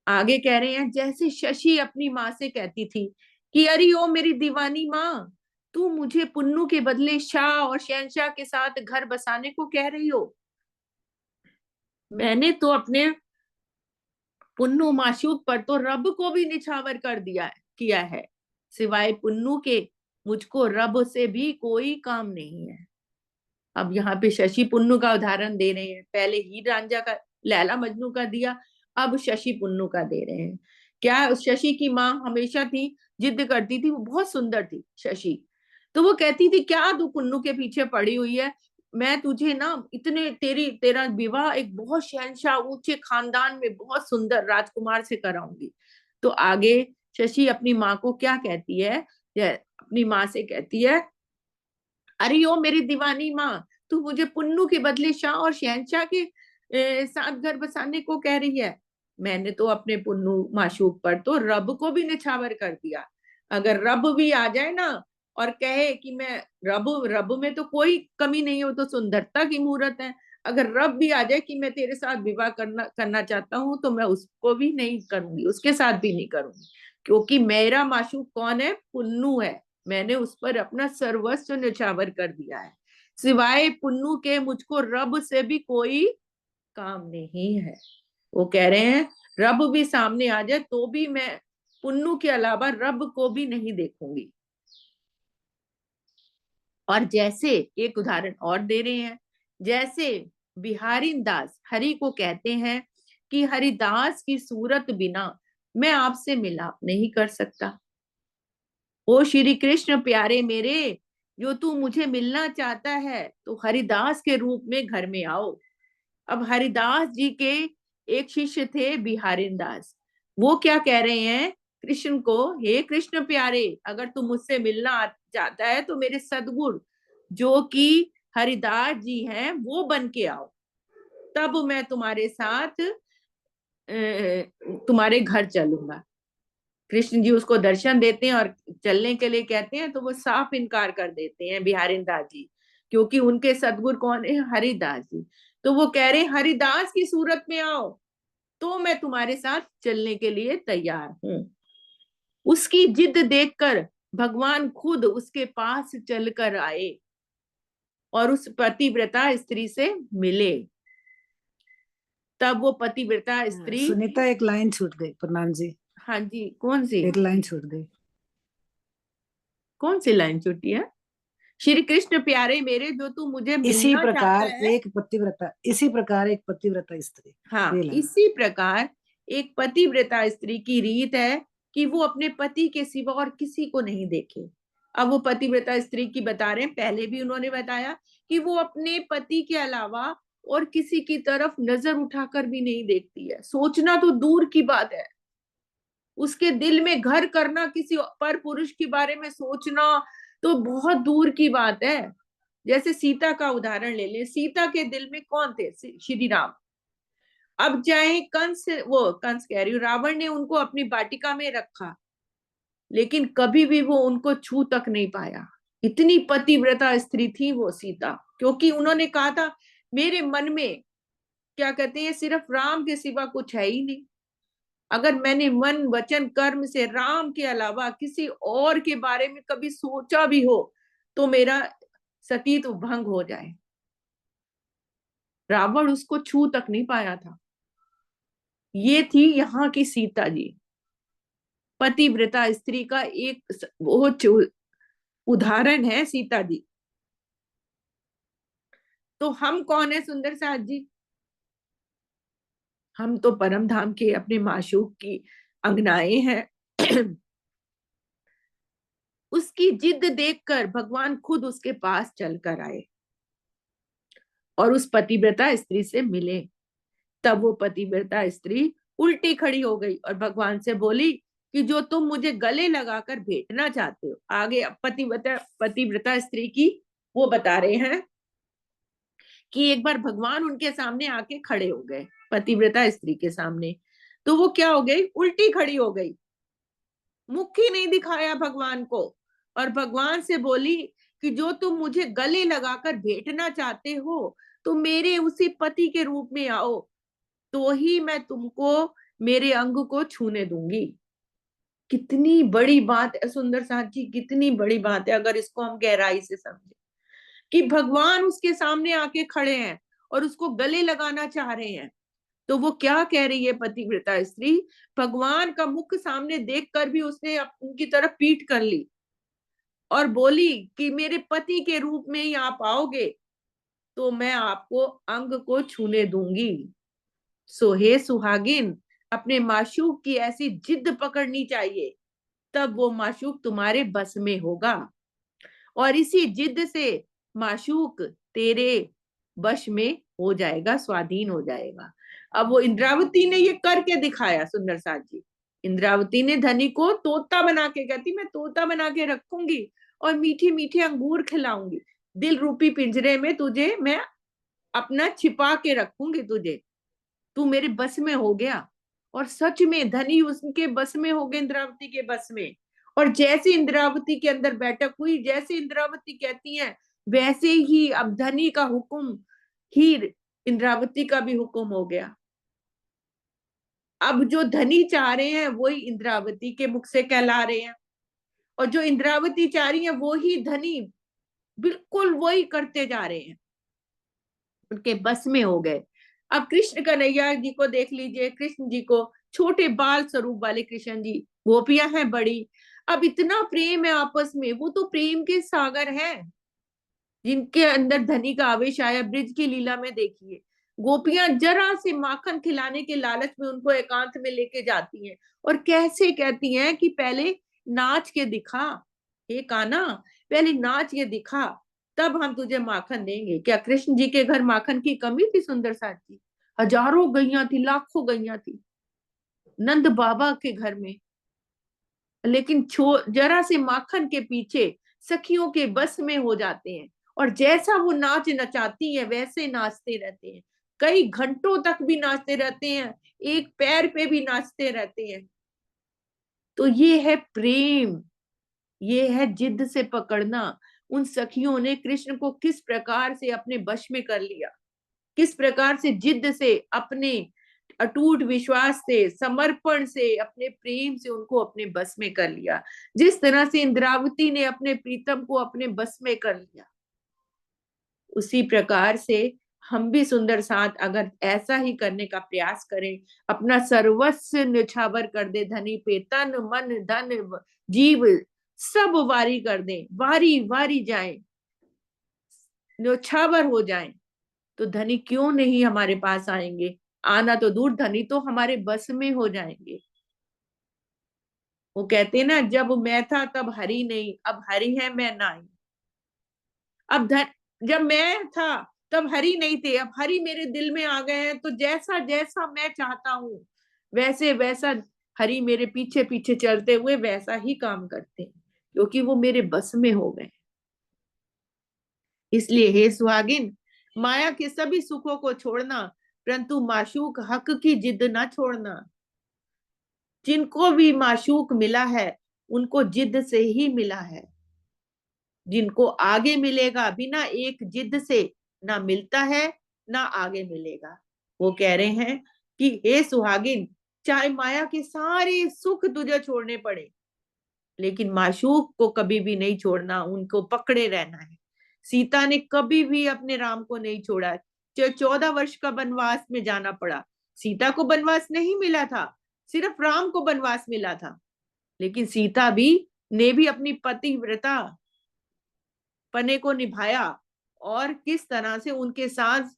आगे कह रहे हैं, जैसे शशि अपनी माँ से कहती थी कि अरे ओ मेरी दीवानी माँ, तू मुझे पुन्नू के बदले शाह और शहनशाह के साथ घर बसाने को कह रही हो। मैंने तो अपने पुन्नू माशूक पर तो रब को भी निछावर कर दिया किया है। सिवाय पुन्नू के मुझको रब से भी कोई काम नहीं है। अब यहाँ पे शशि पुन्नू का उदाहरण दे रहे हैं। पहले हीर रांझा का, लैला मजनू का दिया, अब शशि पुन्नू का दे रहे हैं। क्या शशि की माँ हमेशा थी, जिद करती थी, वो बहुत सुंदर थी शशि, तो वो कहती थी क्या तू पुन्नू के पीछे पड़ी हुई है, मैं तुझे ना इतने तेरा विवाह एक बहुत शहनशाह ऊंचे खानदान में बहुत सुंदर राजकुमार से कराऊंगी। तो आगे शशि अपनी माँ को क्या कहती है? अपनी माँ से कहती है, अरे ओ मेरी दीवानी माँ, तू मुझे पुन्नू के बदले शाह और शहनशाह के साथ घर बसाने को कह रही है। मैंने तो अपने पुन्नू माशूक पर तो रब को भी निछावर कर दिया। अगर रब भी आ जाए ना और कहे कि मैं रब रब में तो कोई कमी नहीं हो, तो सुंदरता की मूरत है। अगर रब भी आ जाए कि मैं तेरे साथ विवाह करना करना चाहता हूँ, तो मैं उसको भी नहीं करूंगी, उसके साथ भी नहीं करूंगी, क्योंकि मेरा माशूक कौन है? पुन्नू है। मैंने उस पर अपना सर्वस्व न्यौछावर कर दिया है। सिवाय पुन्नू के मुझको रब से भी कोई काम नहीं है। वो कह रहे हैं रब भी सामने आ जाए तो भी मैं पुन्नू के अलावा रब को भी नहीं देखूंगी। और जैसे एक उदाहरण और दे रहे हैं, जैसे बिहारी दास हरि को कहते हैं कि हरिदास की सूरत बिना मैं आपसे मिलाप नहीं कर सकता। ओ श्री कृष्ण प्यारे मेरे, जो तू मुझे मिलना चाहता है तो हरिदास के रूप में घर में आओ। अब हरिदास जी के एक शिष्य थे बिहारी दास, वो क्या कह रहे हैं कृष्ण को, हे कृष्ण प्यारे, अगर तू मुझसे मिलना चाहता है तो मेरे सदगुरु जो कि हरिदास जी हैं वो बन के आओ, तब मैं तुम्हारे साथ तुम्हारे घर चलूंगा। कृष्ण जी उसको दर्शन देते हैं और चलने के लिए कहते हैं, तो वो साफ इनकार कर देते हैं बिहारी दास जी, क्योंकि उनके सदगुरु कौन है? हरिदास जी। तो वो कह रहे हैं हरिदास की सूरत में आओ तो मैं तुम्हारे साथ चलने के लिए तैयार हूं। उसकी जिद देखकर भगवान खुद उसके पास चलकर आए और उस पतिव्रता स्त्री से मिले। तब वो पतिव्रता स्त्री, सुनीता एक लाइन छूट गई, प्रणाम जी। हाँ जी, कौन सी? एक लाइन छूट गई। कौन सी लाइन छूटी है? श्री कृष्ण प्यारे मेरे, जो तू मुझे इसी मिलना प्रकार चाहता है। एक पतिव्रता, इसी प्रकार एक पतिव्रता स्त्री। हाँ, ये लाइन। इसी प्रकार एक पतिव्रता स्त्री की रीत है कि वो अपने पति के सिवा और किसी को नहीं देखे। अब वो पतिव्रता स्त्री की बता रहे हैं, पहले भी उन्होंने बताया कि वो अपने पति के अलावा और किसी की तरफ नजर उठाकर भी नहीं देखती है। सोचना तो दूर की बात है, उसके दिल में घर करना, किसी पर पुरुष के बारे में सोचना तो बहुत दूर की बात है। जैसे सीता का उदाहरण ले लें, सीता के दिल में कौन थे? श्री राम। अब चाहे कंस, वो कंस कह रही हूँ, रावण ने उनको अपनी वाटिका में रखा, लेकिन कभी भी वो उनको छू तक नहीं पाया। इतनी पतिव्रता स्त्री थी वो सीता, क्योंकि उन्होंने कहा था मेरे मन में, क्या कहते हैं, सिर्फ राम के सिवा कुछ है ही नहीं। अगर मैंने मन वचन कर्म से राम के अलावा किसी और के बारे में कभी सोचा भी हो तो मेरा सतीत्व भंग हो जाए। रावण उसको छू तक नहीं पाया था। ये थी यहाँ की सीता जी। पतिव्रता स्त्री का एक वो उदाहरण है सीता जी। तो हम कौन है सुंदर साथ जी? हम तो परम धाम के अपने माशूक की अंगनाएं हैं। उसकी जिद देखकर भगवान खुद उसके पास चलकर आए और उस पतिव्रता स्त्री से मिले। तब वो पतिव्रता स्त्री उल्टी खड़ी हो गई और भगवान से बोली कि जो तुम मुझे गले लगाकर भेंटना चाहते हो। आगे अब पतिव्रता स्त्री की वो बता रहे हैं कि एक बार भगवान उनके सामने आके खड़े हो गए, पतिव्रता स्त्री के सामने। तो वो क्या हो गई, उल्टी खड़ी हो गई, मुख ही नहीं दिखाया भगवान को, और भगवान से बोली कि जो तुम मुझे गले लगाकर भेंटना चाहते हो तो मेरे उसी पति के रूप में आओ, तो ही मैं तुमको मेरे अंग को छूने दूंगी। कितनी बड़ी बात है सुंदर साथ जी, कितनी बड़ी बात है अगर इसको हम गहराई से समझे कि भगवान उसके सामने आके खड़े हैं और उसको गले लगाना चाह रहे हैं। तो वो क्या कह रही है पतिव्रता स्त्री, भगवान का मुख सामने देखकर भी उसने उनकी तरफ पीठ कर ली और बोली कि मेरे पति के रूप में ही आप आओगे तो मैं आपको अंग को छूने दूंगी। सो हे सुहागिन, अपने माशूक की ऐसी जिद पकड़नी चाहिए, तब वो माशूक तुम्हारे बस में होगा और इसी जिद से माशूक तेरे वश में हो जाएगा, स्वाधीन हो जाएगा। अब वो इंद्रावती ने ये करके दिखाया सुंदर साथ जी। इंद्रावती ने धनी को तोता बना के कहती, मैं तोता बना के रखूंगी और मीठी मीठी अंगूर खिलाऊंगी, दिल रूपी पिंजरे में तुझे मैं अपना छिपा के रखूंगी, तुझे तू मेरे बस में हो गया। और सच में धनी उसके बस में हो गए, इंद्रावती के बस में। और जैसे इंद्रावती के अंदर बैठक हुई, जैसे इंद्रावती कहती है वैसे ही अब धनी का हुक्म ही इंद्रावती का भी हुक्म हो गया। अब जो धनी चाह रहे हैं वही इंद्रावती के मुख से कहला रहे हैं, और जो इंद्रावती चाह रही है वो ही धनी बिल्कुल वही करते जा रहे हैं, उनके बस में हो गए। अब कृष्ण कन्हैया जी को देख लीजिए, कृष्ण जी को, छोटे बाल स्वरूप वाले कृष्ण जी, गोपियां हैं बड़ी, अब इतना प्रेम है आपस में, वो तो प्रेम के सागर हैं जिनके अंदर धनी का आवेश आया। ब्रिज की लीला में देखिए, गोपियां जरा से माखन खिलाने के लालच में उनको एकांत में लेके जाती हैं और कैसे कहती हैं कि पहले नाच के दिखा, हे कान्हा पहले नाच के दिखा तब हम तुझे माखन देंगे। क्या कृष्ण जी के घर माखन की कमी थी सुंदर साथ जी? हजारों गैया थी, लाखों गैया थी नंद बाबा के घर में, लेकिन जरा से माखन के पीछे सखियों के बस में हो जाते हैं और जैसा वो नाच नचाती है वैसे नाचते रहते हैं, कई घंटों तक भी नाचते रहते हैं, एक पैर पे भी नाचते रहते हैं। तो ये है प्रेम, ये है जिद से पकड़ना। उन सखियों ने कृष्ण को किस प्रकार से अपने वश में कर लिया, किस प्रकार से जिद से, अपने अटूट विश्वास से, समर्पण से, अपने प्रेम से उनको अपने बस में कर लिया। जिस तरह से इंद्रावती ने अपने प्रीतम को अपने बस में कर लिया, उसी प्रकार से हम भी सुंदर साथ अगर ऐसा ही करने का प्रयास करें, अपना सर्वस्व न्यौछावर कर दे धनी पे, तन मन धन जीव सब वारी कर दें, वारी वारी जाए, न्यौछावर हो जाएं, तो धनी क्यों नहीं हमारे पास आएंगे? आना तो दूर, धनी तो हमारे बस में हो जाएंगे। वो कहते ना, जब मैं था तब हरि नहीं, अब हरि है मैं नहीं। अब जब मैं था तब हरि नहीं थे, अब हरि मेरे दिल में आ गए हैं, तो जैसा जैसा मैं चाहता हूँ वैसे वैसा हरि मेरे पीछे पीछे चलते हुए वैसा ही काम करते हैं, क्योंकि वो मेरे बस में हो गए। इसलिए हे सुहागिन, माया के सभी सुखों को छोड़ना, परंतु माशूक हक की जिद ना छोड़ना। जिनको भी माशूक मिला है उनको जिद से ही मिला है, जिनको आगे मिलेगा बिना एक जिद से ना मिलता है ना आगे मिलेगा। वो कह रहे हैं कि हे सुहागिन, चाहे माया के सारे सुख तुझे छोड़ने पड़े लेकिन माशूक को कभी भी नहीं छोड़ना, उनको पकड़े रहना है। सीता ने कभी भी अपने राम को नहीं छोड़ा, चाहे 14 वर्ष का वनवास में जाना पड़ा। सीता को वनवास नहीं मिला था, सिर्फ राम को वनवास मिला था। लेकिन सीता भी ने भी अपनी पतिव्रता पने को निभाया, और किस तरह से उनके साथ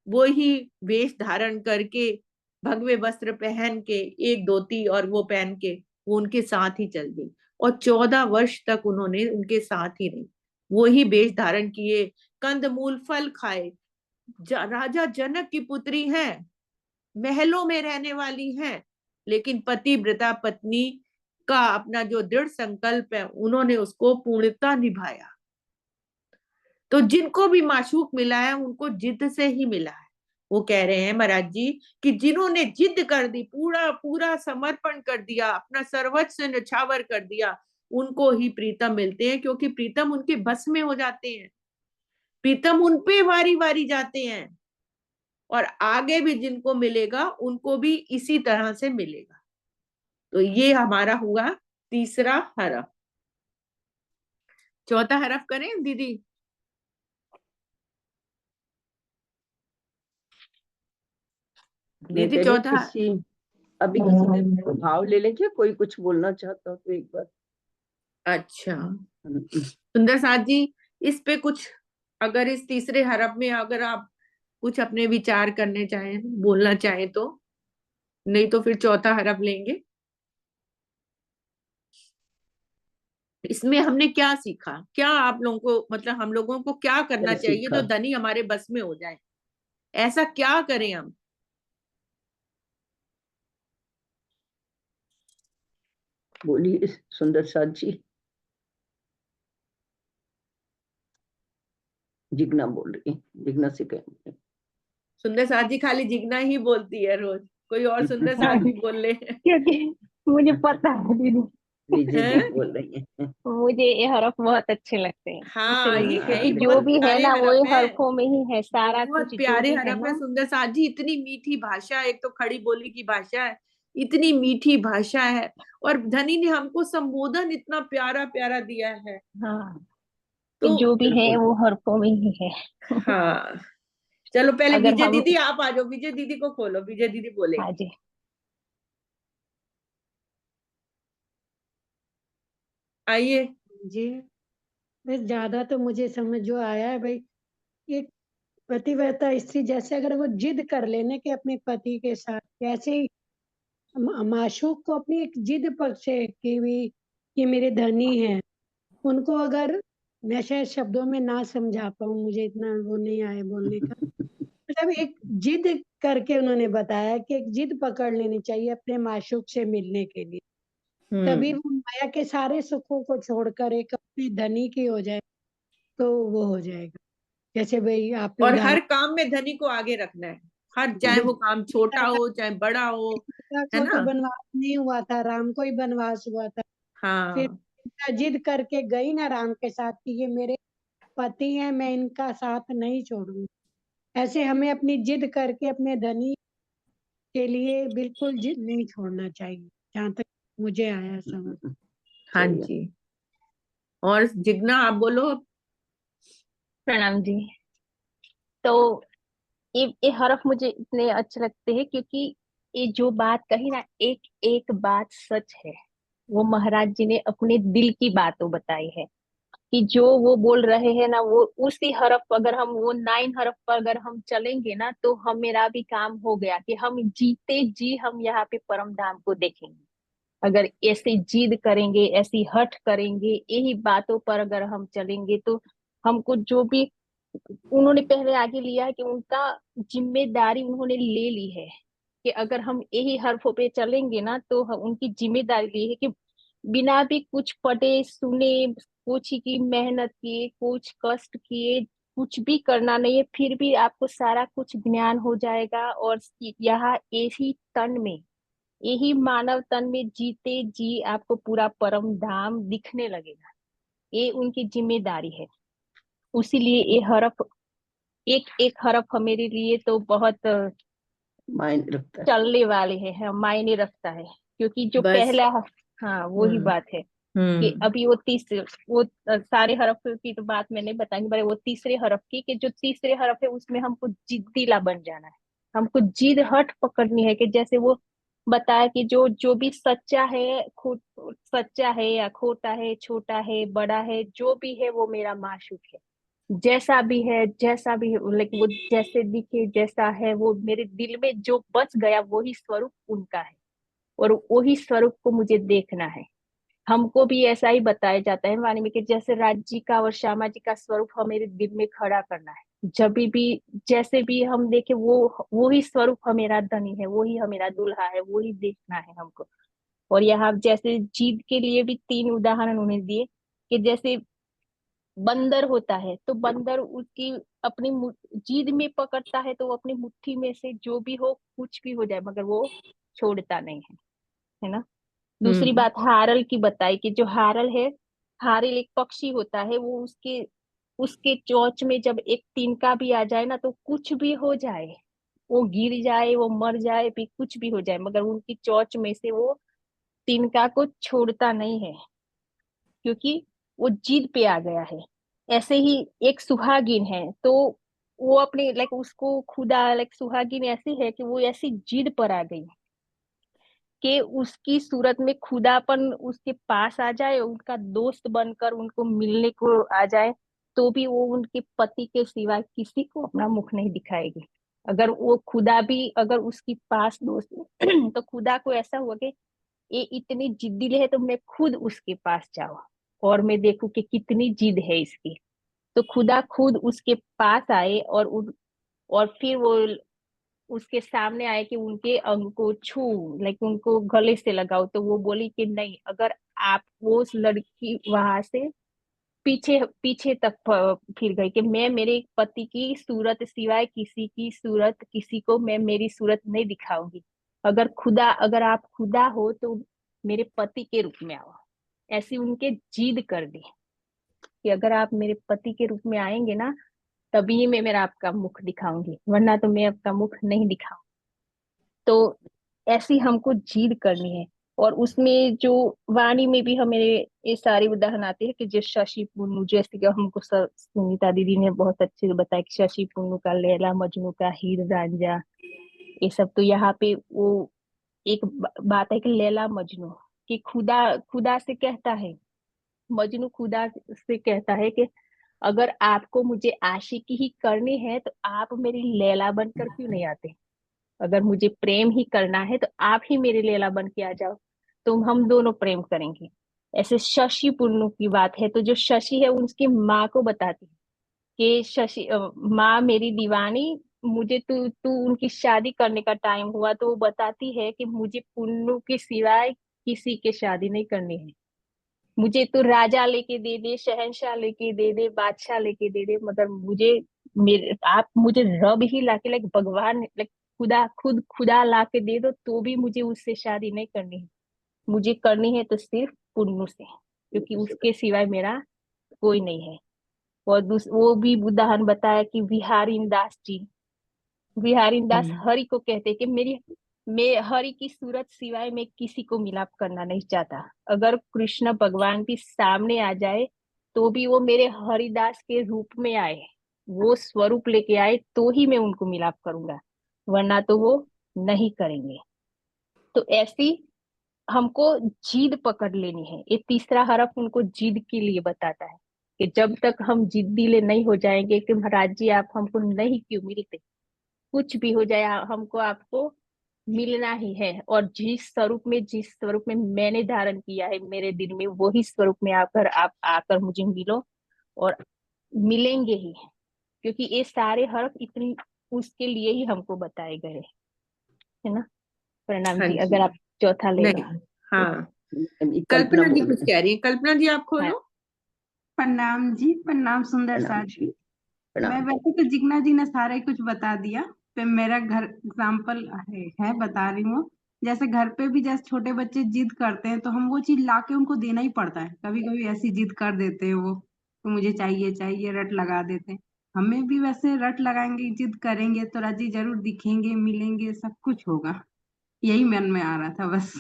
वो ही वेश धारण करके, भगवे वस्त्र पहन के, एक धोती और वो पहन के वो उनके साथ ही चल गई, और 14 वर्ष तक उन्होंने उनके साथ ही रही, वो ही वेश धारण किए, कंदमूल फल खाए। राजा जनक की पुत्री है, महलों में रहने वाली हैं, लेकिन पतिव्रता पत्नी का अपना जो दृढ़ संकल्प है उन्होंने उसको पूर्णता निभाया। तो जिनको भी माशूक मिला है उनको जिद से ही मिला है। वो कह रहे हैं महाराज जी कि जिन्होंने जिद कर दी, पूरा पूरा समर्पण कर दिया, अपना सर्वस्व न्यौछावर कर दिया, उनको ही प्रीतम मिलते हैं, क्योंकि प्रीतम उनके बस में हो जाते हैं, प्रीतम उन पे वारी वारी जाते हैं, और आगे भी जिनको मिलेगा उनको भी इसी तरह से मिलेगा। तो ये हमारा हुआ तीसरा हरफ। चौथा हरफ करें दीदी? मैं दीदी पहले चौथा। अभी किसी ने भाव ले लेंगे, कोई कुछ बोलना चाहता हो तो एक बार। अच्छा सुंदर साथ जी, इस पे कुछ, अगर इस तीसरे हरफ में अगर आप कुछ अपने विचार करने चाहें, बोलना चाहें तो, नहीं तो फिर चौथा हरफ लेंगे। इसमें हमने क्या सीखा, क्या आप लोगों को, मतलब हम लोगों को क्या करना क्या चाहिए सीखा? जो धनी हमारे बस में हो जाए, ऐसा क्या करें हम? बोलिए सुंदर साथ जी। जिग्ना बोल रही है, जिग्ना से कहेंगे। सुंदर साथ जी खाली जिगना ही बोलती है रोज, कोई और सुंदर साथ भी बोल ले। क्योंकि मुझे पता है दीदी, विजय हैं? दीदी बोल रही है। मुझे ये हरफ बहुत अच्छे लगते हैं हाँ, ये इसलिए, है क्योंकि ही, जो बहुत भी है प्यारे ना वो हरफ ये है, हरफों में ही है, सारा बहुत कुछ जो प्यारे भी है हरफ है ना। सुंदर साथ जी। इतनी मीठी भाषा, एक तो खड़ी बोली की भाषा है, इतनी मीठी भाषा है, और धनी ने हमको संबोधन इतना प्यारा प्यारा दिया है। हाँ, कि तो जो भी है बिल्कुल। वो हरफों में ही है। हाँ, चलो पहले अगर विजय हम, दीदी आप आ जाओ, विजय दीदी को खोलो, विजय दीदी हाँ बोलेंगी। जी, आइए। जी, बस ज्यादा तो मुझे समझ जो आया है भाई, एक पतिव्रता स्त्री जैसे अगर वो जिद कर लेने के अपने पति के साथ, कैसे ही माशूक को अपनी एक जिद पर से कि भी ये मेरे धनी हैं, उनको अगर, मैं शायद शब्दों में ना समझा पाऊं, मुझे इतना वो नहीं आया बोलने का, मतलब एक जिद करके उन्होंने बताया कि एक जिद पकड़ लेनी चाहिए अपने माशूक से मिलने के लिए, तभी वो माया के सारे सुखों को छोड़कर एक अपनी धनी की हो जाए, तो वो हो जाएगा। जैसे भाई आपने और उदाहरण हर काम में धनी को आगे रखना है, हर, चाहे वो काम छोटा सीता हो चाहे बड़ा हो, है को तो ना? बनवास नहीं हुआ था, राम को ही बनवास हुआ था। फिर हाँ, सीता जिद करके गई ना राम के साथ कि ये मेरे पति हैं, मैं इनका साथ नहीं छोड़ूंगी। ऐसे हमें अपनी जिद करके अपने धनी के लिए बिल्कुल जिद नहीं छोड़ना चाहिए, जहाँ तक मुझे आया समझ। हाँ सही है। जी। और जिग्ना आप बोलो। प्रणाम जी। तो ये हरफ मुझे इतने अच्छे लगते हैं क्योंकि ये जो बात कही ना, एक एक बात सच है। वो महाराज जी ने अपने दिल की बातों बताई है, कि जो वो बोल रहे हैं ना, वो उसी हरफ पर, अगर हम वो 9 हरफ पर अगर हम चलेंगे ना, तो हम, मेरा भी काम हो गया कि हम जीते जी हम यहाँ पे परम धाम को देखेंगे। अगर ऐसे जिद करेंगे, ऐसी हठ करेंगे, यही बातों पर अगर हम चलेंगे, तो हमको जो भी उन्होंने पहले आगे लिया है कि उनका जिम्मेदारी उन्होंने ले ली है, कि अगर हम यही हरफों पे चलेंगे ना, तो उनकी जिम्मेदारी ली है कि बिना भी कुछ पढ़े सुने, कुछ की मेहनत किए, कुछ कष्ट किए, कुछ भी करना नहीं है, फिर भी आपको सारा कुछ ज्ञान हो जाएगा, और यहाँ यही तन में, यही मानव तन में जीते जी आपको पूरा परम धाम दिखने लगेगा। ये उनकी जिम्मेदारी है। उसीलिए ये हरफ, एक एक हरफ मेरे लिए तो बहुत मायने रखता है। चलने वाले है, हाँ, मायने रखता है। क्योंकि जो बस। पहला हाँ, वही हम्म। बात है कि अभी वो तीसरे, वो सारे हरफ की तो बात मैंने बताई, पर वो तीसरे हरफ की, कि जो तीसरे हरफ है उसमें हमको जिद्दीला बन जाना है, हमको जिद हट पकड़नी है, कि जैसे वो बताया कि जो जो भी सच्चा है, सच्चा है या खोटा है, छोटा है, बड़ा है, जो भी है वो मेरा माशूक है। जैसा भी है, जैसा भी है, लाइक वो जैसे दिखे, जैसा है, वो मेरे दिल में जो बच गया वही स्वरूप उनका है, और वही स्वरूप को मुझे देखना है। हमको भी ऐसा ही बताया जाता है वाणी में कि जैसे राज जी का और श्यामा जी का स्वरूप हमारे दिल में खड़ा करना है। जब भी जैसे भी हम देखे वो ही स्वरूप हमेरा धनी है, वही हमेरा दूल्हा है, वही देखना है हमको। और यहाँ जैसे जीद के लिए भी 3 उदाहरण उन्हें दिए कि जैसे बंदर होता है तो बंदर उसकी अपनी जीद में पकड़ता है, तो वो अपनी मुट्ठी में से जो भी हो, कुछ भी हो जाए, मगर वो छोड़ता नहीं है ना। दूसरी बात हारल की बताई कि जो हारल है, हारल एक पक्षी होता है, वो उसके उसके चोंच में जब एक तिनका भी आ जाए ना, तो कुछ भी हो जाए, वो गिर जाए, वो मर जाए, भी कुछ भी हो जाए, मगर उनकी चोंच में से वो तिनका को छोड़ता नहीं है, क्योंकि वो जिद पे आ गया है। ऐसे ही एक सुहागिन है, तो वो अपने लाइक उसको खुदा लाइक सुहागिन ऐसी है कि वो ऐसी जिद पर आ गई कि उसकी सूरत में खुदापन उसके पास आ जाए, उनका दोस्त बनकर उनको मिलने को आ जाए, तो भी वो उनके पति के सिवाय किसी को अपना मुख नहीं दिखाएगी। अगर वो खुदा भी अगर उसकी पास दोस्त तो खुदा को ऐसा हुआ कि ये इतनी जिद्दी है, तो मैं खुद उसके पास जाऊं और मैं देखूं कि कितनी जिद है इसकी। तो खुदा खुद उसके पास आए और फिर वो उसके सामने आए कि उनके अंग को छू, लाइक उनको गले से लगाओ। तो वो बोली कि नहीं, अगर आप वो उस लड़की वहां से पीछे पीछे तक फिर गई कि मैं मेरे पति की सूरत सिवाय किसी की सूरत किसी को मैं मेरी सूरत नहीं दिखाऊंगी। अगर आप खुदा हो तो मेरे पति के रूप में आओ। ऐसी उनके जिद कर दी कि अगर आप मेरे पति के रूप में आएंगे ना, तभी मैं मेरा आपका मुख दिखाऊंगी, वरना तो मैं आपका मुख नहीं दिखाऊंगी। तो ऐसी हमको जिद करनी है। और उसमें जो वाणी में भी हमें ये सारे उदाहरण आते हैं कि जो शशि पुन्नू, जैसे कि हमको सुनीता दीदी ने बहुत अच्छे से बताया कि शशि पुन्नू का, लैला मजनू का, हीर रांझा, ये सब। तो यहाँ पे वो एक बात है कि लैला मजनू कि खुदा खुदा से कहता है, मजनू खुदा से कहता है कि अगर आपको मुझे आशिकी ही करनी है तो आप मेरी लैला बनकर क्यों नहीं आते। अगर मुझे प्रेम ही करना है तो आप ही मेरे लैला बन के आ जाओ, तो हम दोनों प्रेम करेंगे। ऐसे शशि पुन्नू की बात है, तो जो शशि है उसकी माँ को बताती है कि माँ मेरी दीवानी, मुझे तू तू उनकी शादी करने का टाइम हुआ तो वो बताती है कि मुझे पुन्नू के सिवाय किसी के शादी नहीं करनी है। मुझे तो राजा लेके दे दे, शहंशाह लेके दे दे, बादशाह लेके दे दे, मगर मुझे मेरे आप मुझे रब ही लाके लाइक भगवान लाइक खुदा ला के दे दो, तो भी मुझे उससे शादी नहीं करनी है। मुझे करनी है तो सिर्फ पुन्नू से, क्योंकि उसके सिवाय मेरा कोई नहीं है। और वो भी उदाहरण बताया कि बिहारी दास हरि को कहते कि मैं हरि की सूरत सिवाय मैं किसी को मिलाप करना नहीं चाहता। अगर कृष्ण भगवान भी सामने आ जाए तो भी वो मेरे हरिदास के रूप में आए, वो स्वरूप लेके आए, तो ही मैं उनको मिलाप करूंगा, वरना तो वो नहीं करेंगे। तो ऐसी हमको जिद पकड़ लेनी है। ये तीसरा हरफ उनको जिद के लिए बताता है कि जब तक हम जिद्दीले नहीं हो जाएंगे कि महाराज जी आप हमको नहीं क्यों मिलते, कुछ भी हो जाए हमको आपको मिलना ही है। और जिस स्वरूप में मैंने धारण किया है मेरे दिल में, वही स्वरूप में आकर आप आकर मुझे मिलो, और मिलेंगे ही, क्योंकि ये सारे हर्फ इतनी उसके लिए ही हमको बताए गए है ना। प्रणाम हाँ जी, जी। अगर आप चौथा ले लो। नहीं, हाँ, अभी कल्पना जी बोल कुछ कह रही है। कल्पना जी आप खोलो। प्रणाम जी, प्रणाम सुंदर प्रणाम साथ। जी, मैं प्रणाम। वैसे तो जिग्ना जी ने सारा ही कुछ बता दिया, पे मेरा घर एग्जाम्पल है बता रही हूँ। जैसे घर पे भी जैसे छोटे बच्चे जिद करते हैं तो हम वो चीज लाके उनको देना ही पड़ता है। कभी कभी ऐसी जिद कर देते हैं वो, तो मुझे चाहिए चाहिए रट लगा देते हैं। हमें भी वैसे रट लगाएंगे, जिद करेंगे तो राजी जरूर दिखेंगे, मिलेंगे, सब कुछ होगा। यही मन में आ रहा था बस।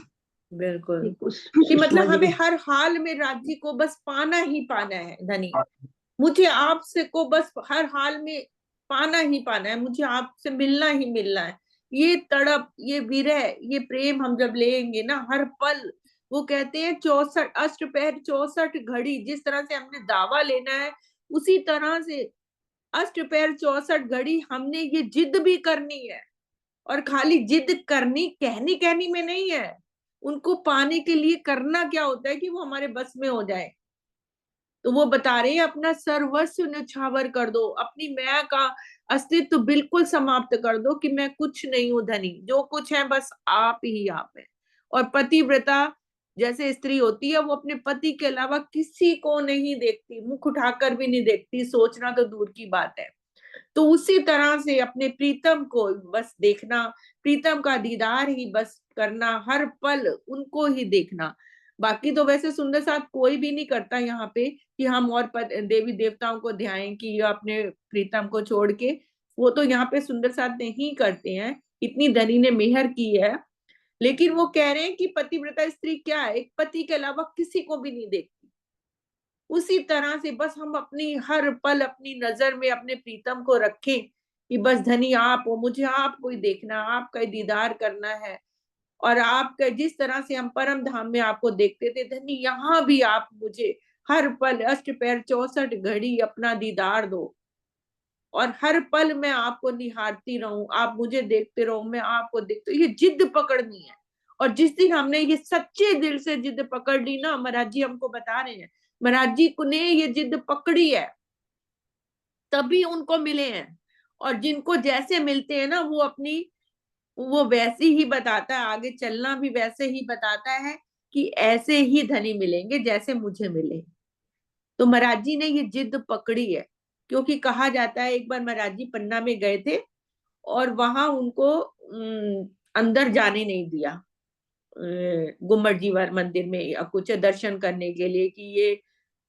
बिल्कुल, कुछ कि मतलब सुषमा जी हमें हर हाल में राज्य को बस पाना ही पाना है धनी। मुझे आपसे को बस हर हाल में पाना ही पाना है, मुझे आपसे मिलना ही मिलना है। ये तड़प, ये विरह, ये प्रेम हम जब लेंगे ना हर पल, वो कहते हैं 64 अष्टपहर 64 घड़ी, जिस तरह से हमने दावा लेना है उसी तरह से अष्टपहर 64 घड़ी हमने ये जिद भी करनी है। और खाली जिद करनी कहनी कहनी में नहीं है, उनको पाने के लिए करना क्या होता है कि वो हमारे बस में हो जाए। तो वो बता रहे हैं अपना सर्वस्व न्यौछावर कर दो, अपनी मैं का अस्तित्व बिल्कुल समाप्त कर दो कि मैं कुछ नहीं हूं धनी, जो कुछ है बस आप ही आप है। और पतिव्रता जैसे स्त्री होती है वो अपने पति के अलावा किसी को नहीं देखती, मुख उठाकर भी नहीं देखती, सोचना तो दूर की बात है। तो उसी तरह से अपने प्रीतम को बस देखना, प्रीतम का दीदार ही बस करना, हर पल उनको ही देखना। बाकी तो वैसे सुंदर साथ कोई भी नहीं करता यहाँ पे कि हम और देवी देवताओं को ध्याएं कि ये अपने प्रीतम को छोड़ के, वो तो यहाँ पे सुंदर साथ नहीं करते हैं, इतनी धनी ने मेहर की है। लेकिन वो कह रहे हैं कि पतिव्रता स्त्री क्या है, एक पति के अलावा किसी को भी नहीं देखती। उसी तरह से बस हम अपनी हर पल अपनी नजर में अपने प्रीतम को रखें कि बस धनी आप हो, मुझे आपको ही देखना, आपका ही दीदार करना है। और आपका जिस तरह से हम परम धाम में आपको देखते थे धनी, यहाँ भी आप मुझे हर पल अष्टपहर 64 घड़ी अपना दीदार दो, और हर पल मैं आपको निहारती रहूं, आप मुझे देखते रहो, मैं आपको देखती। ये जिद पकड़नी है। और जिस दिन हमने ये सच्चे दिल से जिद पकड़ ली ना, महाराज जी हमको बता रहे हैं, महाराज जी ने ये जिद पकड़ी है तभी उनको मिले हैं। और जिनको जैसे मिलते हैं ना वो अपनी वो वैसे ही बताता है, आगे चलना भी वैसे ही बताता है कि ऐसे ही धनी मिलेंगे जैसे मुझे मिले। तो महाराज जी ने ये जिद पकड़ी है, क्योंकि कहा जाता है एक बार महाराज जी पन्ना में गए थे और वहां उनको अंदर जाने नहीं दिया गुम्मट जीवर मंदिर में या कुछ दर्शन करने के लिए, कि ये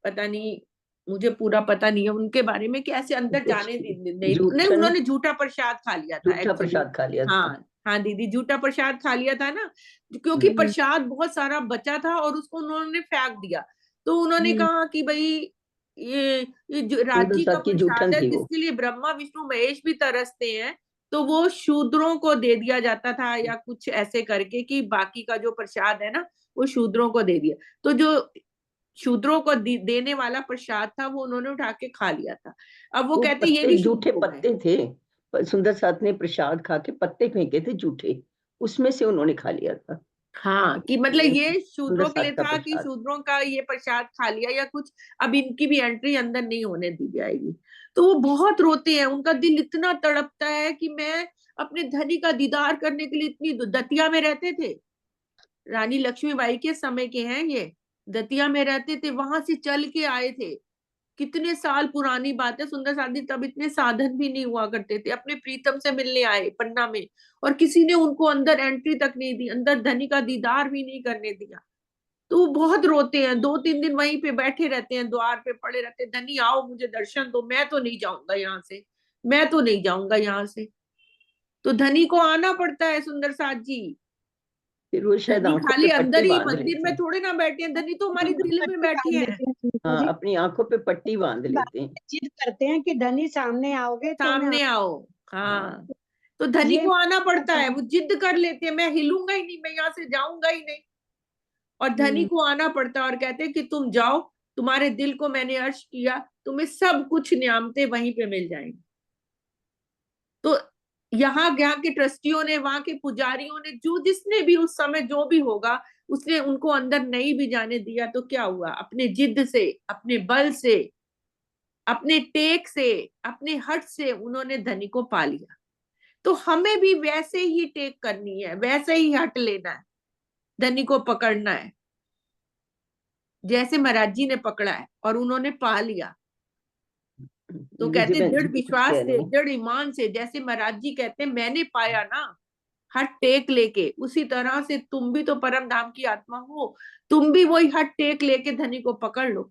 पता नहीं, मुझे पूरा पता नहीं है उनके बारे में, कि ऐसे अंदर जाने नहीं, उन्होंने झूठा प्रसाद खा लिया था, झूठा प्रसाद खा लिया था। हाँ हाँ दीदी, झूठा प्रसाद खा लिया था ना, क्योंकि प्रसाद बहुत सारा बचा था और उसको उन्होंने फेंक दिया। तो उन्होंने कहा कि भाई ये जो राज्य का प्रसाद है जिसके लिए ब्रह्मा विष्णु महेश भी तरसते हैं, तो वो शूद्रों को दे दिया जाता था या कुछ ऐसे करके, कि बाकी का जो प्रसाद है ना वो शूद्रों को दे दिया। तो जो शूद्रों को देने वाला प्रसाद था वो उन्होंने उठा के खा लिया था। अब वो कहते ये भी झूठे पत्ते थे, सुंदर साथ ने प्रसाद खा के पत्ते फेंके थे झूठे, उसमें से उन्होंने खा लिया था। हाँ, कि मतलब ये शूद्रों के लिए था कि शूद्रों का ये प्रसाद खा लिया या कुछ, अब इनकी भी एंट्री अंदर नहीं होने दी जाएगी। तो वो बहुत रोते हैं, उनका दिल इतना तड़पता है कि मैं अपने धनी का दीदार करने के लिए इतनी दतिया में रहते थे, रानी लक्ष्मीबाई के समय के हैं ये, दतिया में रहते थे, वहां से चल के आए थे, कितने साल पुरानी बात है सुंदर साथी, तब इतने साधन भी नहीं हुआ करते थे, अपने प्रीतम से मिलने आए पन्ना में, और किसी ने उनको अंदर एंट्री तक नहीं दी, अंदर धनी का दीदार भी नहीं करने दिया। तो वो बहुत रोते हैं, 2-3 दिन वहीं पे बैठे रहते हैं, द्वार पे पड़े रहते हैं, धनी आओ मुझे दर्शन दो, मैं तो नहीं जाऊंगा यहाँ से, मैं तो नहीं जाऊंगा यहाँ से। तो धनी को आना पड़ता है सुंदर साथ जी। फिर वो शायद खाली अंदर ही मंदिर में थोड़े ना बैठे हैं, धनी तो हमारे दिल में बैठी है। हाँ, अपनी आंखों पे पट्टी बांध लेते हैं, जिद करते हैं कि धनी सामने आओगे तो सामने आओ। हाँ, तो धनी को आना पड़ता है, वो जिद कर लेते हैं, मैं हिलूंगा ही नहीं, मैं यहाँ से जाऊंगा ही नहीं। और धनी को आना पड़ता है और कहते हैं कि तुम जाओ, तुम्हारे दिल को मैंने अर्श किया, तुम्हें सब कुछ नियामतें वहीं पे मिल जाएंगी। तो यहाँ के ट्रस्टियों ने, वहां के पुजारियों ने, जो जिसने भी उस समय जो भी होगा, उसने उनको अंदर नहीं भी जाने दिया। तो क्या हुआ, अपने जिद से, अपने बल से, अपने टेक से, अपने हट से उन्होंने धनी को पा लिया। तो हमें भी वैसे ही टेक करनी है, वैसे ही हट लेना है, धनी को पकड़ना है जैसे महाराज जी ने पकड़ा है और उन्होंने पा लिया। तो कहते दृढ़ विश्वास से, दृढ़ ईमान से, जैसे महाराज जी कहते हैं मैंने पाया ना हट टेक लेके, उसी तरह से तुम भी तो परम धाम की आत्मा हो, तुम भी वही हट टेक लेके धनी को पकड़ लो,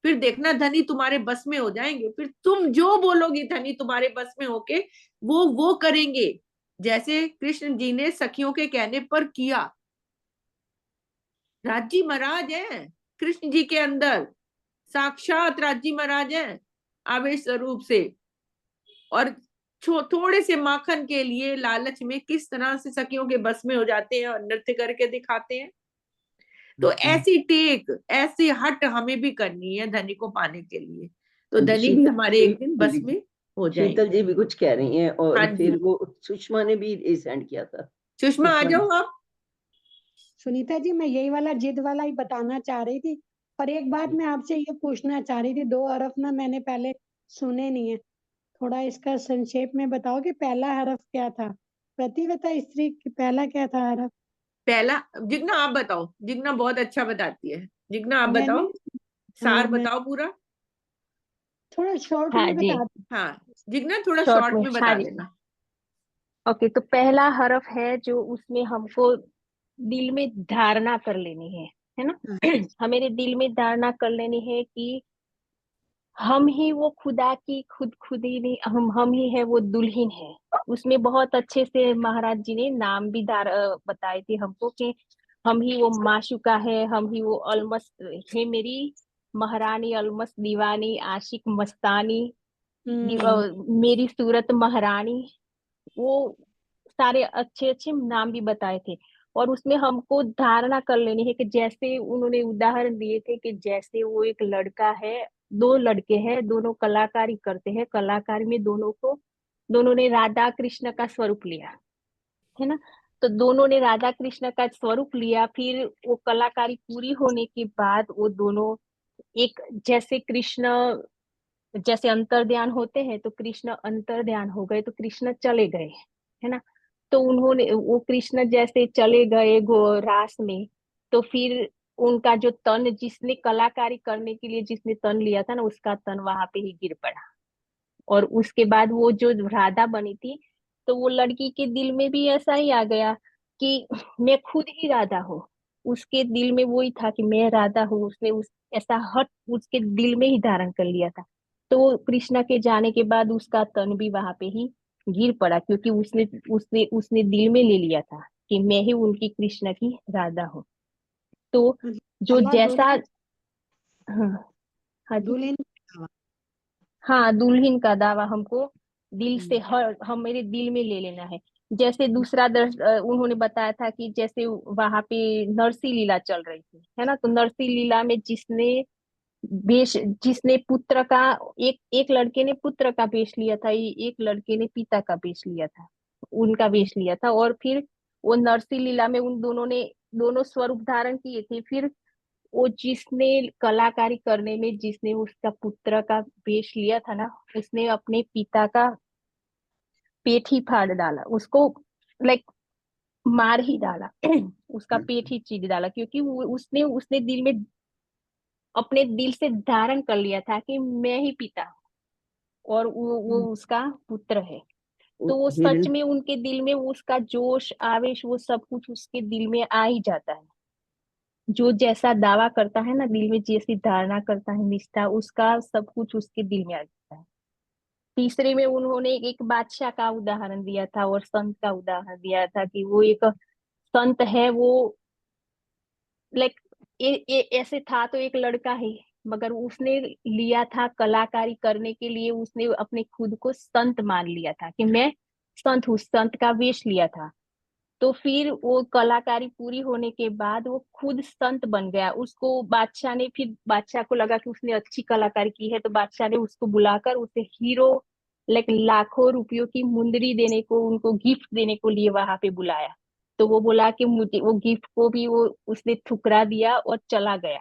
फिर देखना धनी तुम्हारे बस में हो जाएंगे, फिर तुम जो बोलोगी धनी तुम्हारे बस में होके वो करेंगे, जैसे कृष्ण जी ने सखियों के कहने पर किया। राजी महाराज है कृष्ण जी के अंदर, साक्षात राजी महाराज है आवेश स्वरूप से, और थोड़े से माखन के लिए लालच में किस तरह से सखियों के बस में हो जाते हैं और नृत्य करके दिखाते हैं। तो ऐसी टेक, ऐसी हट हमें भी करनी है धनी को पाने के लिए, तो धनी भी हमारे एक दिन बस में हो जाएंगे। शीतल जी भी कुछ कह रही हैं, हाँ और जी। फिर वो सुषमा ने भी सेंड किया था। सुषमा आ सुषमा जाओ आप। सुनीता जी, मैं यही वाला जिद वाला ही बताना चाह रही थी। और एक बात मैं आपसे ये पूछना चाह रही थी, 2 हरफ ना मैंने पहले सुने नहीं है, थोड़ा इसका संक्षेप में बताओ कि पहला हरफ क्या था? प्रतिव्रता स्त्री पहला क्या था हरफ? पहला, जिग्ना आप बताओ, जिग्ना बहुत अच्छा बताती है, जिग्ना आप मैंने बताओ, सार मैं बताओ पूरा। थोड़ा शॉर्ट हाँ में जी, बता हाँ जिग्ना थोड़ा शॉर्ट शॉर्ट में, में हाँ बता जी। देना। ओके, तो पहला हरफ है जो उसमें हमको दिल में धारणा कर लेनी है ना। हमें दिल में धारणा कर लेनी है कि हम ही वो खुदा की खुद ही नहीं, हम ही है वो दुल्हन है। उसमें बहुत अच्छे से महाराज जी ने नाम भी बताए थे हमको कि हम ही वो माशुका है, हम ही वो अलमस्त है, मेरी महारानी अलमस्त दीवानी आशिक मस्तानी, मेरी सूरत महारानी। वो सारे अच्छे अच्छे नाम भी बताए थे। और उसमें हमको धारणा कर लेनी है कि जैसे उन्होंने उदाहरण दिए थे कि जैसे वो एक लड़का है, 2 लड़के हैं, दोनों कलाकारी करते हैं, कलाकारी में दोनों ने राधा कृष्ण का स्वरूप लिया है ना। तो दोनों ने राधा कृष्ण का स्वरूप लिया, फिर वो कलाकारी पूरी होने के बाद वो दोनों एक, जैसे कृष्ण जैसे अंतर्ध्यान होते हैं तो कृष्ण अंतर्ध्यान हो गए, तो कृष्ण चले गए है ना। तो उन्होंने वो कृष्ण जैसे चले गए रास में, तो फिर उनका जो तन, जिसने कलाकारी करने के लिए जिसने तन लिया था ना, उसका तन वहां पे ही गिर पड़ा। और उसके बाद वो जो राधा बनी थी, तो वो लड़की के दिल में भी ऐसा ही आ गया कि मैं खुद ही राधा हूँ। उसके दिल में वही था कि मैं राधा हूँ, उसने ऐसा हट उसके दिल में ही धारण कर लिया था। तो वो कृष्णा के जाने के बाद उसका तन भी वहां पे ही गिर पड़ा, क्योंकि उसने उसने उसने दिल में ले लिया था कि मैं ही उनकी कृष्णा की राधा हूँ। तो जो अल्लाह जैसा, हाँ, हाँ जी, दुल्हन हाँ, दुल्हन का दावा हमको दिल से हम मेरे दिल में ले लेना है। जैसे दूसरा उन्होंने बताया था कि जैसे वहां पे नरसी लीला चल रही थी है ना, तो नरसी लीला में जिसने पुत्र का, एक एक लड़के ने पुत्र का वेश लिया था, एक लड़के ने पिता का वेश लिया था, उनका वेश लिया था। और फिर वो नरसी लीला में उन दोनों ने दोनों स्वरूप धारण किए थे। फिर वो जिसने कलाकारी करने में जिसने उसका पुत्र का वेश लिया था ना, उसने अपने पिता का पेट ही फाड़ डाला, उसको लाइक मार ही डाला। उसका पेट ही चीर डाला, क्योंकि उसने उसने दिल में अपने दिल से धारण कर लिया था कि मैं ही पिता हूँ और वो उसका पुत्र है। तो वो सच हिरण में उनके दिल में उसका जोश आवेश वो सब कुछ उसके दिल में आ ही जाता है। जो जैसा दावा करता है ना, दिल में जैसी धारणा करता है निष्ठा, उसका सब कुछ उसके दिल में आ जाता है। तीसरे में उन्होंने एक बादशाह का उदाहरण दिया था और संत का उदाहरण दिया था कि वो एक संत है, वो लाइक ऐसे था तो एक लड़का है, मगर उसने लिया था कलाकारी करने के लिए, उसने अपने खुद को संत मान लिया था कि मैं संत हूँ, संत का वेश लिया था। तो फिर वो कलाकारी पूरी होने के बाद वो खुद संत बन गया। उसको बादशाह ने, फिर बादशाह को लगा कि उसने अच्छी कलाकारी की है, तो बादशाह ने उसको बुलाकर उसे हीरो, लाइक लाखों रुपयों की मुंदरी देने को, उनको गिफ्ट देने को लिए वहां पे बुलाया। तो वो बोला कि मुझे वो गिफ्ट को भी वो उसने ठुकरा दिया और चला गया,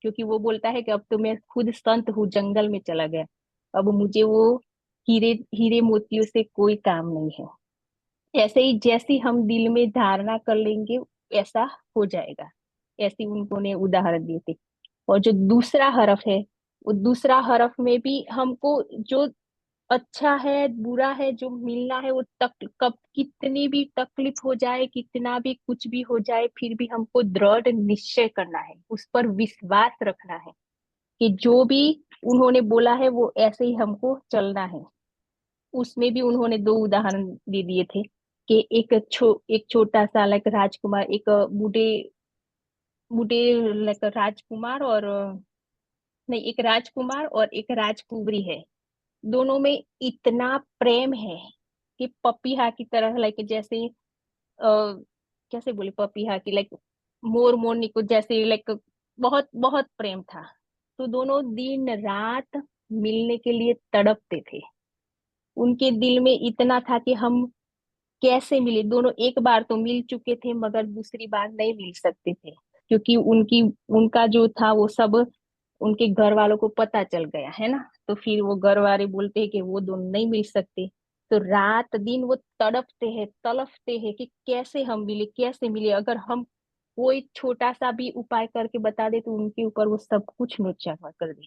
क्योंकि वो बोलता है कि अब तो मैं खुद संत हूँ, जंगल में चला गया, अब मुझे वो हीरे हीरे मोतियों से कोई काम नहीं है। ऐसे ही जैसी हम दिल में धारणा कर लेंगे ऐसा हो जाएगा। ऐसे उनको ने उदाहरण दिए थे। और जो दूसरा हरफ है, वो दूसरा हरफ में भी हमको जो अच्छा है बुरा है जो मिलना है, वो तक कब कितनी भी तकलीफ हो जाए, कितना भी कुछ भी हो जाए, फिर भी हमको दृढ़ निश्चय करना है, उस पर विश्वास रखना है कि जो भी उन्होंने बोला है वो ऐसे ही हमको चलना है। उसमें भी उन्होंने 2 उदाहरण दे दिए थे कि एक छोटा सा लाइक राजकुमार, एक बूढ़े बूढ़े लाइक राजकुमार और नहीं, एक राजकुमार और एक राजकुमारी है। दोनों में इतना प्रेम है कि पपीहा की तरह, लाइक जैसे कैसे बोले, पपीहा की लाइक मोर मोरनी को जैसे, लाइक बहुत बहुत प्रेम था। तो दोनों दिन रात मिलने के लिए तड़पते थे। उनके दिल में इतना था कि हम कैसे मिले। दोनों एक बार तो मिल चुके थे मगर दूसरी बार नहीं मिल सकते थे, क्योंकि उनकी उनका जो था वो सब उनके घर वालों को पता चल गया है ना। तो फिर वो घर वाले बोलते हैं कि वो दोनों नहीं मिल सकते। तो रात दिन वो तड़पते हैं, तड़पते हैं कि कैसे हम मिले, कैसे मिले। अगर हम कोई छोटा सा भी उपाय करके बता दे तो उनके ऊपर वो सब कुछ न्योछावर कर दे।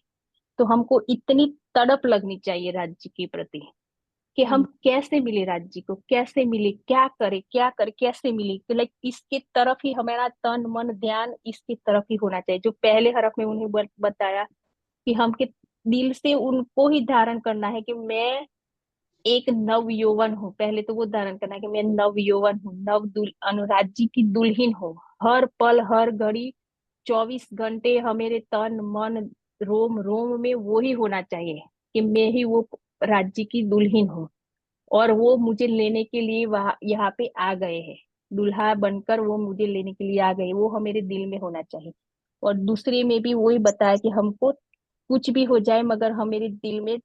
तो हमको इतनी तड़प लगनी चाहिए राज्य के प्रति कि हम कैसे मिले, राज्य को कैसे मिले, क्या करे क्या करे, कैसे मिले। तो लाइक इसके तरफ ही हमारा तन मन ध्यान इसकी तरफ ही होना चाहिए। जो पहले हरफ में उन्हें बताया कि हमके दिल से उनको ही धारण करना है कि मैं एक नव यौवन हूँ। पहले तो वो धारण करना है कि मैं नव यौवन हूँ, नव अनुराज्य की दुल्हन हूँ। हर पल हर घड़ी 24 घंटे मेरे तन मन रोम रोम में वो ही होना चाहिए कि मैं ही वो राज्य की दुल्हन हूँ। और वो मुझे लेने के लिए वहां यहाँ पे आ गए हैं, दूल्हा बनकर वो मुझे लेने के लिए आ गए। वो हम मेरे दिल में होना चाहिए। और दूसरे में भी वही बताया कि हमको कुछ भी हो जाए मगर हम मेरे दिल में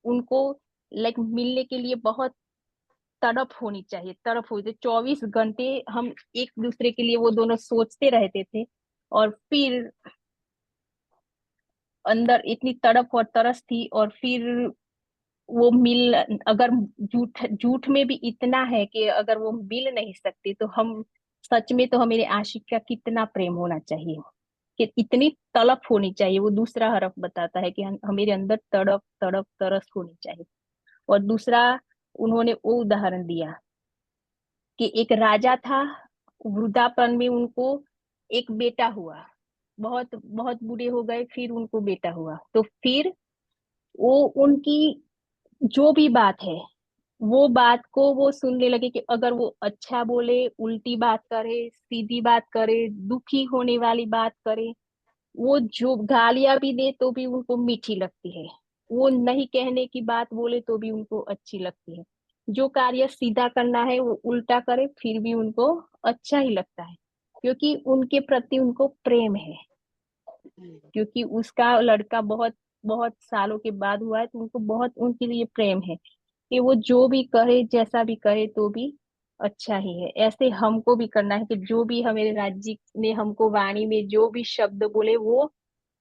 उनको लाइक मिलने के लिए बहुत तड़प होनी चाहिए, तड़प होनी चाहिए। 24 घंटे हम एक दूसरे के लिए वो दोनों सोचते रहते थे। और फिर अंदर इतनी तड़प और तरस थी। और फिर वो मिल, अगर झूठ झूठ में भी इतना है कि अगर वो मिल नहीं सकते तो हम सच में, तो हमारे आशिक का कितना प्रेम होना चाहिए कि इतनी तड़प होनी चाहिए। वो दूसरा हरफ बताता है कि हमारे अंदर तड़प तड़प तरस होनी चाहिए। और दूसरा उन्होंने वो उदाहरण दिया कि एक राजा था, वृद्धापन में उनको एक बेटा हुआ, बहुत बहुत बूढ़े हो गए, फिर उनको बेटा हुआ। तो फिर वो उनकी जो भी बात है वो बात को वो सुनने लगे कि अगर वो अच्छा बोले, उल्टी बात करे, सीधी बात करे, दुखी होने वाली बात करे, वो जो गालियां भी दे तो भी उनको मीठी लगती है, वो नहीं कहने की बात बोले तो भी उनको अच्छी लगती है, जो कार्य सीधा करना है वो उल्टा करे फिर भी उनको अच्छा ही लगता है, क्योंकि उनके प्रति उनको प्रेम है। क्योंकि उसका लड़का बहुत बहुत सालों के बाद हुआ है तो उनको बहुत उनके लिए प्रेम है कि वो जो भी करे, जैसा भी करे तो भी अच्छा ही है। ऐसे हमको भी करना है कि जो भी हमारे राज्य ने हमको वाणी में जो भी शब्द बोले वो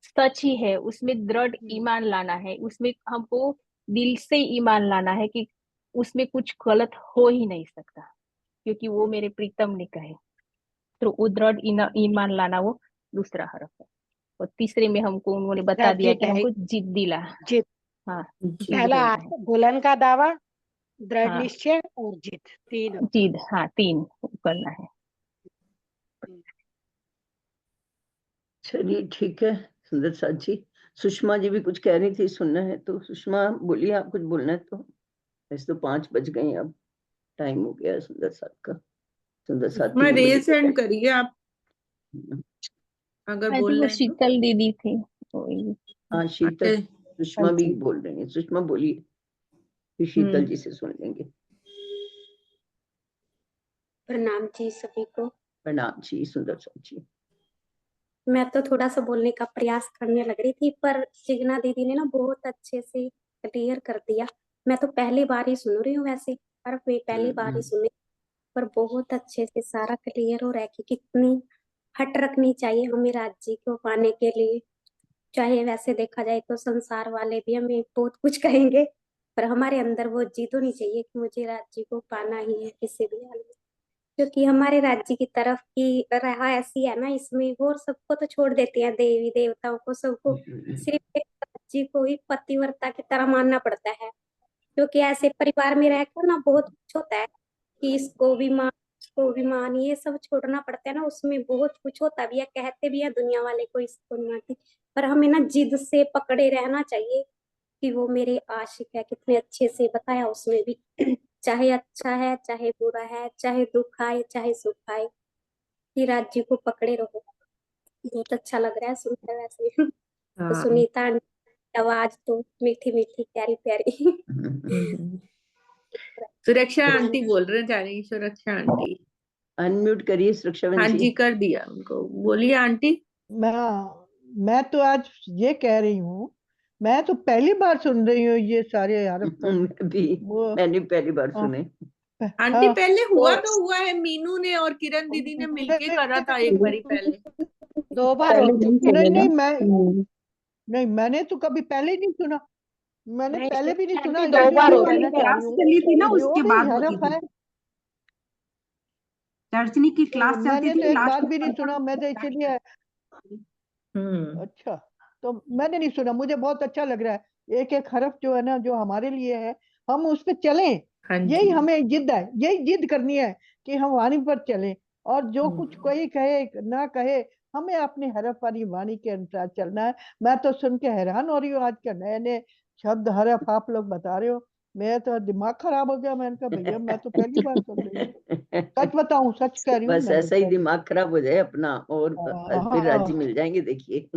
सच ही है, उसमें दृढ़ ईमान लाना है, उसमें हमको दिल से ईमान लाना है कि उसमें कुछ गलत हो ही नहीं सकता, क्योंकि वो मेरे प्रीतम ने कहे। तो वो दृढ़ ईमान लाना वो दूसरा हरफ है। और तीसरे में हमको उन्होंने बता दिया कि हमको जिद दिला। जिद। हाँ, जिद पहला बोलना है। बुलंद का दावा, दृढ़ हाँ, निश्चय और जिद, तीन होते जिद, हाँ 3 करना है। हैं। चलिए ठीक है सुंदर साथ जी। सुषमा जी भी कुछ कह रही थी, सुनना है तो सुषमा बोलिए, आप कुछ बोलना है तो। वैसे तो 5 बज गए, अब टाइम हो गया है सुंदर साथ का। सुंदर साथ मैं 3 बजे रेज हैंड करिए आप अगर आई थिंक बोलना वो है तो। शीतल दीदी थी वही। हाँ शीतल, अच्छा, सुषमा भी अच्छा। बोल रही है। सुषमा बोलिए, फिर शीतल जी से सुन लेंगे। प्रणाम जी सभी को। प्रणाम जी सुंदर साथ जी। मैं तो थोड़ा सा बोलने का प्रयास करने लग रही थी पर जिगना दीदी ने ना बहुत अच्छे से क्लियर कर दिया। मैं तो पहली बार ही सुन रही हूँ वैसे, पर वे पहली बार ही सुनी, पर बहुत अच्छे से सारा क्लियर हो रहा है कि कितनी हट रखनी चाहिए हमें राज्य को पाने के लिए। चाहे वैसे देखा जाए तो संसार वाले भी हमें बहुत कुछ कहेंगे, पर हमारे अंदर वो जिद होनी चाहिए कि मुझे राज्य को पाना ही है किसी भी हाल में। क्योंकि हमारे राज्य की तरफ की राह ऐसी है ना, इसमें और सबको तो छोड़ देते हैं, देवी देवताओं को सबको, सिर्फ एक राज्य को ही पतिव्रता की तरह मानना पड़ता है। क्योंकि ऐसे परिवार में रहकर ना बहुत कुछ होता है कि इसको भी मान, उसको भी मान, ये सब छोड़ना पड़ता है ना, उसमें बहुत कुछ होता भी है, कहते भी है दुनिया वाले को इसको नहीं मानती, पर हमें ना जिद से पकड़े रहना चाहिए कि वो मेरे आशिक है। कितने अच्छे से बताया उसमें भी चाहे अच्छा है, चाहे बुरा है, चाहे दुख आए, चाहे सुख आए, कि राज्य को पकड़े रहो। बहुत अच्छा लग रहा है सुनकर वैसे। तो हाँ सुनीता आवाज तो मीठी मीठी प्यारी प्यारी। सुरक्षा आंटी बोल रहे जा रही, सुरक्षा आंटी। अनम्यूट करिए सुरक्षा हाँ बहन जी, जी। कर दिया उनको, बोलिए आंटी। मैं तो आज ये कह रही हूँ, मैं तो पहली बार सुन रही हूँ ये सारे हरफ तो मैं भी, वो मैंने पहली बार हाँ, सुने। आंटी हाँ, पहले हुआ तो तो हुआ है, मीनू ने और किरण दीदी ने मिलके करा था एक बारी पहले। 2 बार पहले हो नहीं चुका नहीं सुने ना। नहीं मैंने तो कभी पहले नहीं सुना, मैंने नहीं पहले भी नहीं सुना, आंटी 2 इसलिए बार मैं हो कहना चुका चाह है। रही क्लास हूँ चली थी ना, कि जो उसके भी बाद होती हरफ थी। है, दर्शनी की क्लास चलती मैंने थी तो एक बात लास्ट भी नहीं सुना, मैं तो इसीलिए अच्छा, तो मैंने नहीं सुना, मुझे बहुत अच्छा लग रहा है। एक एक हरफ जो है ना, जो हमारे लिए है, हम उस पे चलें, हाँ यही जी। हमें जिद है, यही जिद करनी है कि हम वाणी पर चलें, और जो कुछ कोई कहे ना कहे, हमें अपनी हरफ वाली वाणी के अनुसार चलना है। मैं तो सुन के हैरान हो रही हूँ, आज के नए नए शब्द हरफ आप लोग बता रहे हो, मेरा तो दिमाग खराब हो गया। मैंने कहा भैया मैं तो पहली बार सुन रही हूँ, सच बताऊं, सच कह रही हूँ बस मैं तो ऐसा ही दिमाग खराब हो जाए अपना, और फिर राजी हाँ, मिल जाएंगे, देखिए।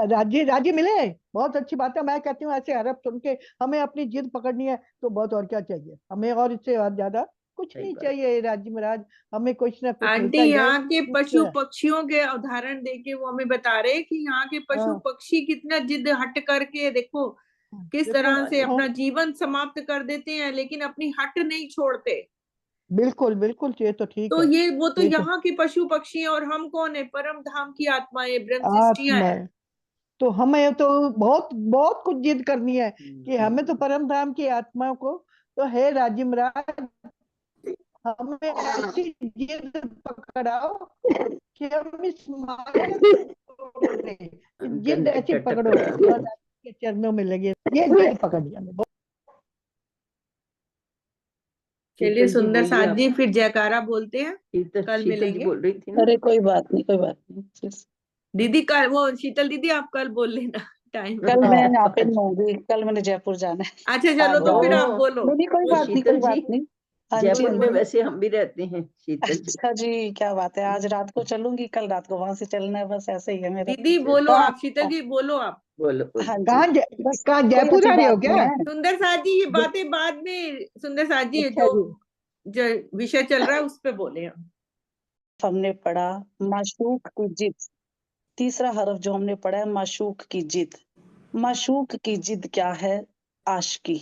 राज्य राज्य मिले, बहुत अच्छी बात है। मैं कहती हूँ ऐसे हरफ सुन के हमें अपनी जिद पकड़नी है, तो बहुत और क्या चाहिए हमें, और इससे और ज्यादा कुछ सही नहीं बात। चाहिए। राज्य महाराज हमें कुछ ना कुछ आंटी मिलता ही रहे। यहाँ के ठीक पशु है। पक्षियों के उदाहरण देके वो हमें बता रहे कि यहाँ के पशु हाँ, पक्षी कितना जिद हट करके देखो किस देखो, तरह से हाँ, अपना जीवन समाप्त कर देते हैं, लेकिन अपनी हट नहीं छोड़ते। बिल्कुल बिल्कुल, ये तो ठीक तो है, ये वो तो ये तो यहाँ के पशु पक्षी हैं, और हम कौन है? परम धाम की आत्माएं, ब्रह्म सृष्टियां आत्मा हैं। है। तो हमें तो बहुत बहुत कुछ जिद करनी है कि हमें तो परम धाम की आत्माओं को, तो है राज्य महाराज, हमें ऐसी जिद पकड़ाओ कि हम इस माया को छोड़ दें। जिद ऐसी कनेक्ट पकड़ो टकरा। और आपके चरणों में लगे, ये जिद पकड़ लिया मैंने। चलिए शीतल जी सुंदर बोलिए साथ आप। जी, फिर जयकारा बोलते हैं, कल शीतल जी मिलेंगे। बोल रही थी ना। अरे कोई बात नहीं, कोई बात नहीं। दीदी कल, वो शीतल दीदी आप कल बोल लेना टाइम। कल मैं हाँ, यहाँ पे नहीं होंगी, कल मैंने जयपुर जाना है। अच्छा आ चलो, तो जाओ। फिर आप ओ, बोलो। नहीं नहीं, कोई तो बात नहीं, कोई शीतल जी, बात नहीं। हाँ जी, जयपुर हाँ में जी। वैसे हम भी रहते हैं शीतल जी। अच्छा जी, क्या बात है, आज रात को चलूंगी, कल रात को वहां से चलना है, बस ऐसे ही है मेरा। दीदी बोलो कहाँ आप, शीतल जी बोलो आप। बोलो हाँ बोलो। जी, कहाँ बस कहाँ कोई जयपुर ऐसी आ रहे हो बात क्या? नहीं है। सुंदर साथ जी, ये बातें बाद में, सुंदर साथ जी अच्छा जी, जो विषय चल रहा है उस पे बोले हम। हमने पढ़ा माशूक की जिद, तीसरा हरफ जो हमने पढ़ा है माशूक की जिद। माशूक की जिद क्या है? आशिकी।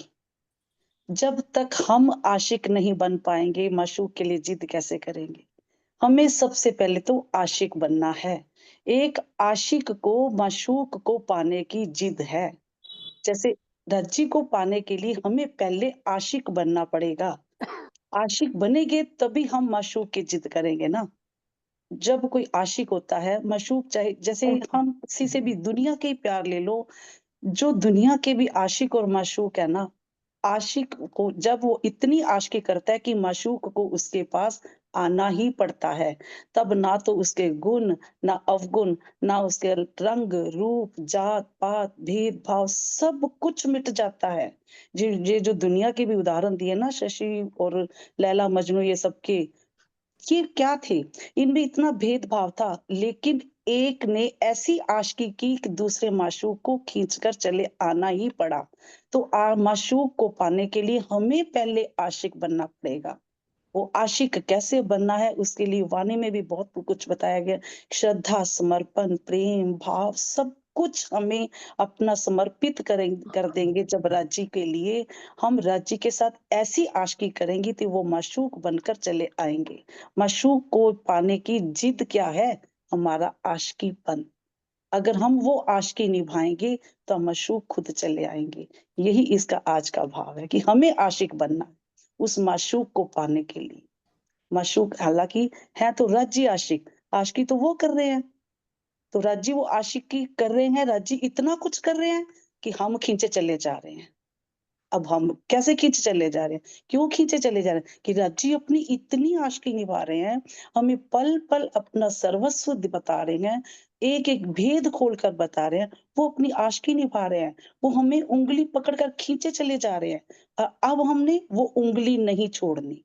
जब तक हम आशिक नहीं बन पाएंगे, माशूक के लिए जिद कैसे करेंगे? हमें सबसे पहले तो आशिक बनना है। एक आशिक को माशूक को पाने की जिद है। जैसे रज्जी को पाने के लिए हमें पहले आशिक बनना पड़ेगा। आशिक बनेंगे तभी हम माशूक की जिद करेंगे ना। जब कोई आशिक होता है, माशूक चाहे, जैसे हम किसी से भी दुनिया के ही प्यार ले लो, जो दुनिया के भी आशिक और माशूक है ना, आशिक को जब वो इतनी आशिकी करता है कि माशूक को उसके पास आना ही पड़ता है, तब ना तो उसके गुण, ना अवगुण, ना उसके रंग, रूप, जात, पात, भेदभाव सब कुछ मिट जाता है। ये जो दुनिया के भी उदाहरण दिए ना, शशि और लैला मजनू, ये सबके, ये क्या थे? इनमें इतना भेदभाव था, लेकिन एक ने ऐसी आशिकी की कि दूसरे माशूक को खींचकर चले आना ही पड़ा। तो माशूक को पाने के लिए हमें पहले आशिक बनना पड़ेगा। वो आशिक कैसे बनना है, उसके लिए वाणी में भी बहुत कुछ बताया गया। श्रद्धा, समर्पण, प्रेम भाव सब कुछ हमें अपना समर्पित कर देंगे जब राज्य के लिए। हम राज्य के साथ ऐसी आशिकी करेंगे तो वो माशूक बनकर चले आएंगे। माशूक को पाने की जिद क्या है? हमारा आशिकीपन। अगर हम वो आशिकी निभाएंगे तो हम माशूक खुद चले आएंगे। यही इसका आज का भाव है कि हमें आशिक बनना है उस माशूक को पाने के लिए। माशूक हालांकि है तो राज्य आशिक, आशिकी तो वो कर रहे हैं, तो राज्य वो आशिकी कर रहे हैं, राज्य इतना कुछ कर रहे हैं कि हम खींचे चले जा रहे हैं। अब हम कैसे खींचे चले जा रहे हैं, क्यों खींचे चले जा रहे हैं? कि राज्य अपनी इतनी आशिकी निभा रहे हैं, हमें पल पल अपना सर्वस्व बता रहे हैं, एक एक भेद खोलकर बता रहे हैं, वो अपनी आशिकी निभा रहे हैं, वो हमें उंगली पकड़कर खींचे चले जा रहे हैं। अब हमने वो उंगली नहीं छोड़नी,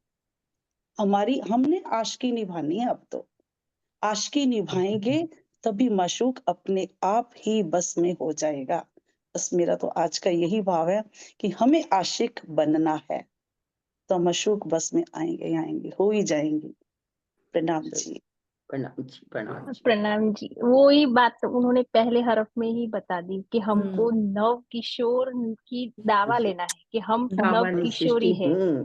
हमने आशिकी निभानी है। अब तो आशिकी निभाएंगे तभी माशूक अपने आप ही बस में हो जाएगा। बस मेरा तो आज का यही भाव है कि हमें आशिक बनना है, तो माशूक बस में आएंगे आएंगे, हो ही जाएंगे। प्रणाम सही। जी। प्रणाम जी, प्रणाम जी। प्रणाम जी। वो ही बात उन्होंने पहले हरफ में ही बता दी कि हमको नव किशोर की दावा लेना है कि हम दावा नव लेना। मैं किशोरी सृष्टि है। हूँ,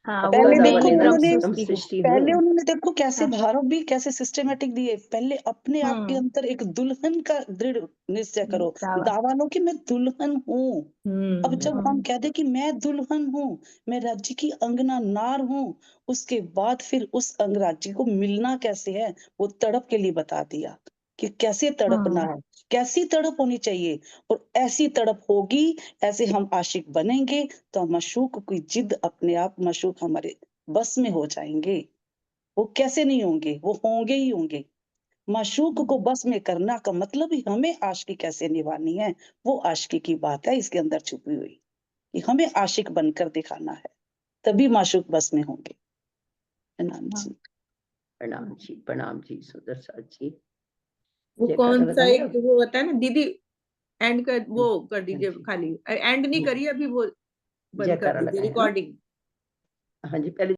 हाँ, वो सबका पहले दावा देखो मैं लेना, नव उन्होंने हम सृष्टि हूँ। सृष्टि पहले हूँ। उन्होंने देखो कैसे हाँ। भाव भी कैसे सिस्टमेटिक दिए। पहले अपने आप के हम्म। अंदर एक दुल्हन का दृढ़ निश्चय करो, दावा। दावा लो कि मैं दुल्हन हूँ। अब जब हम हम्म। कह दे कि मैं दुल्हन हूँ, मैं राज्य की अंगना नार हूँ, उसके बाद फिर उस अंगराज्य को मिलना कैसे है, वो तड़प के लिए बता दिया कि कैसे तड़पना है, कैसी तड़प होनी चाहिए। और ऐसी तड़प होगी, ऐसे हम आशिक बनेंगे, तो माशूक की जिद अपने आप माशूक हमारे बस में हो जाएंगे। वो कैसे नहीं होंगे, वो होंगे ही होंगे। माशूक को बस में करना का मतलब ही हमें आशिकी कैसे निभानी है, वो आशिकी की बात है इसके अंदर छुपी हुई, कि हमें आशिक बनकर दिखाना है, तभी माशूक बस में होंगे। प्रणाम जी। प्रणाम जी, प्रणाम जी, सुंदर साथ जी। वो जयकारा कौन सा लगाएं एक अब? वो होता है ना दीदी, एंड कर वो कर दीजिए, जी। खाली एंड नहीं जी। करिए अभी, वो बंद कर जयकारा दीजिए लगाएं, हाँ? रिकॉर्डिंग। हाँ जी, पहले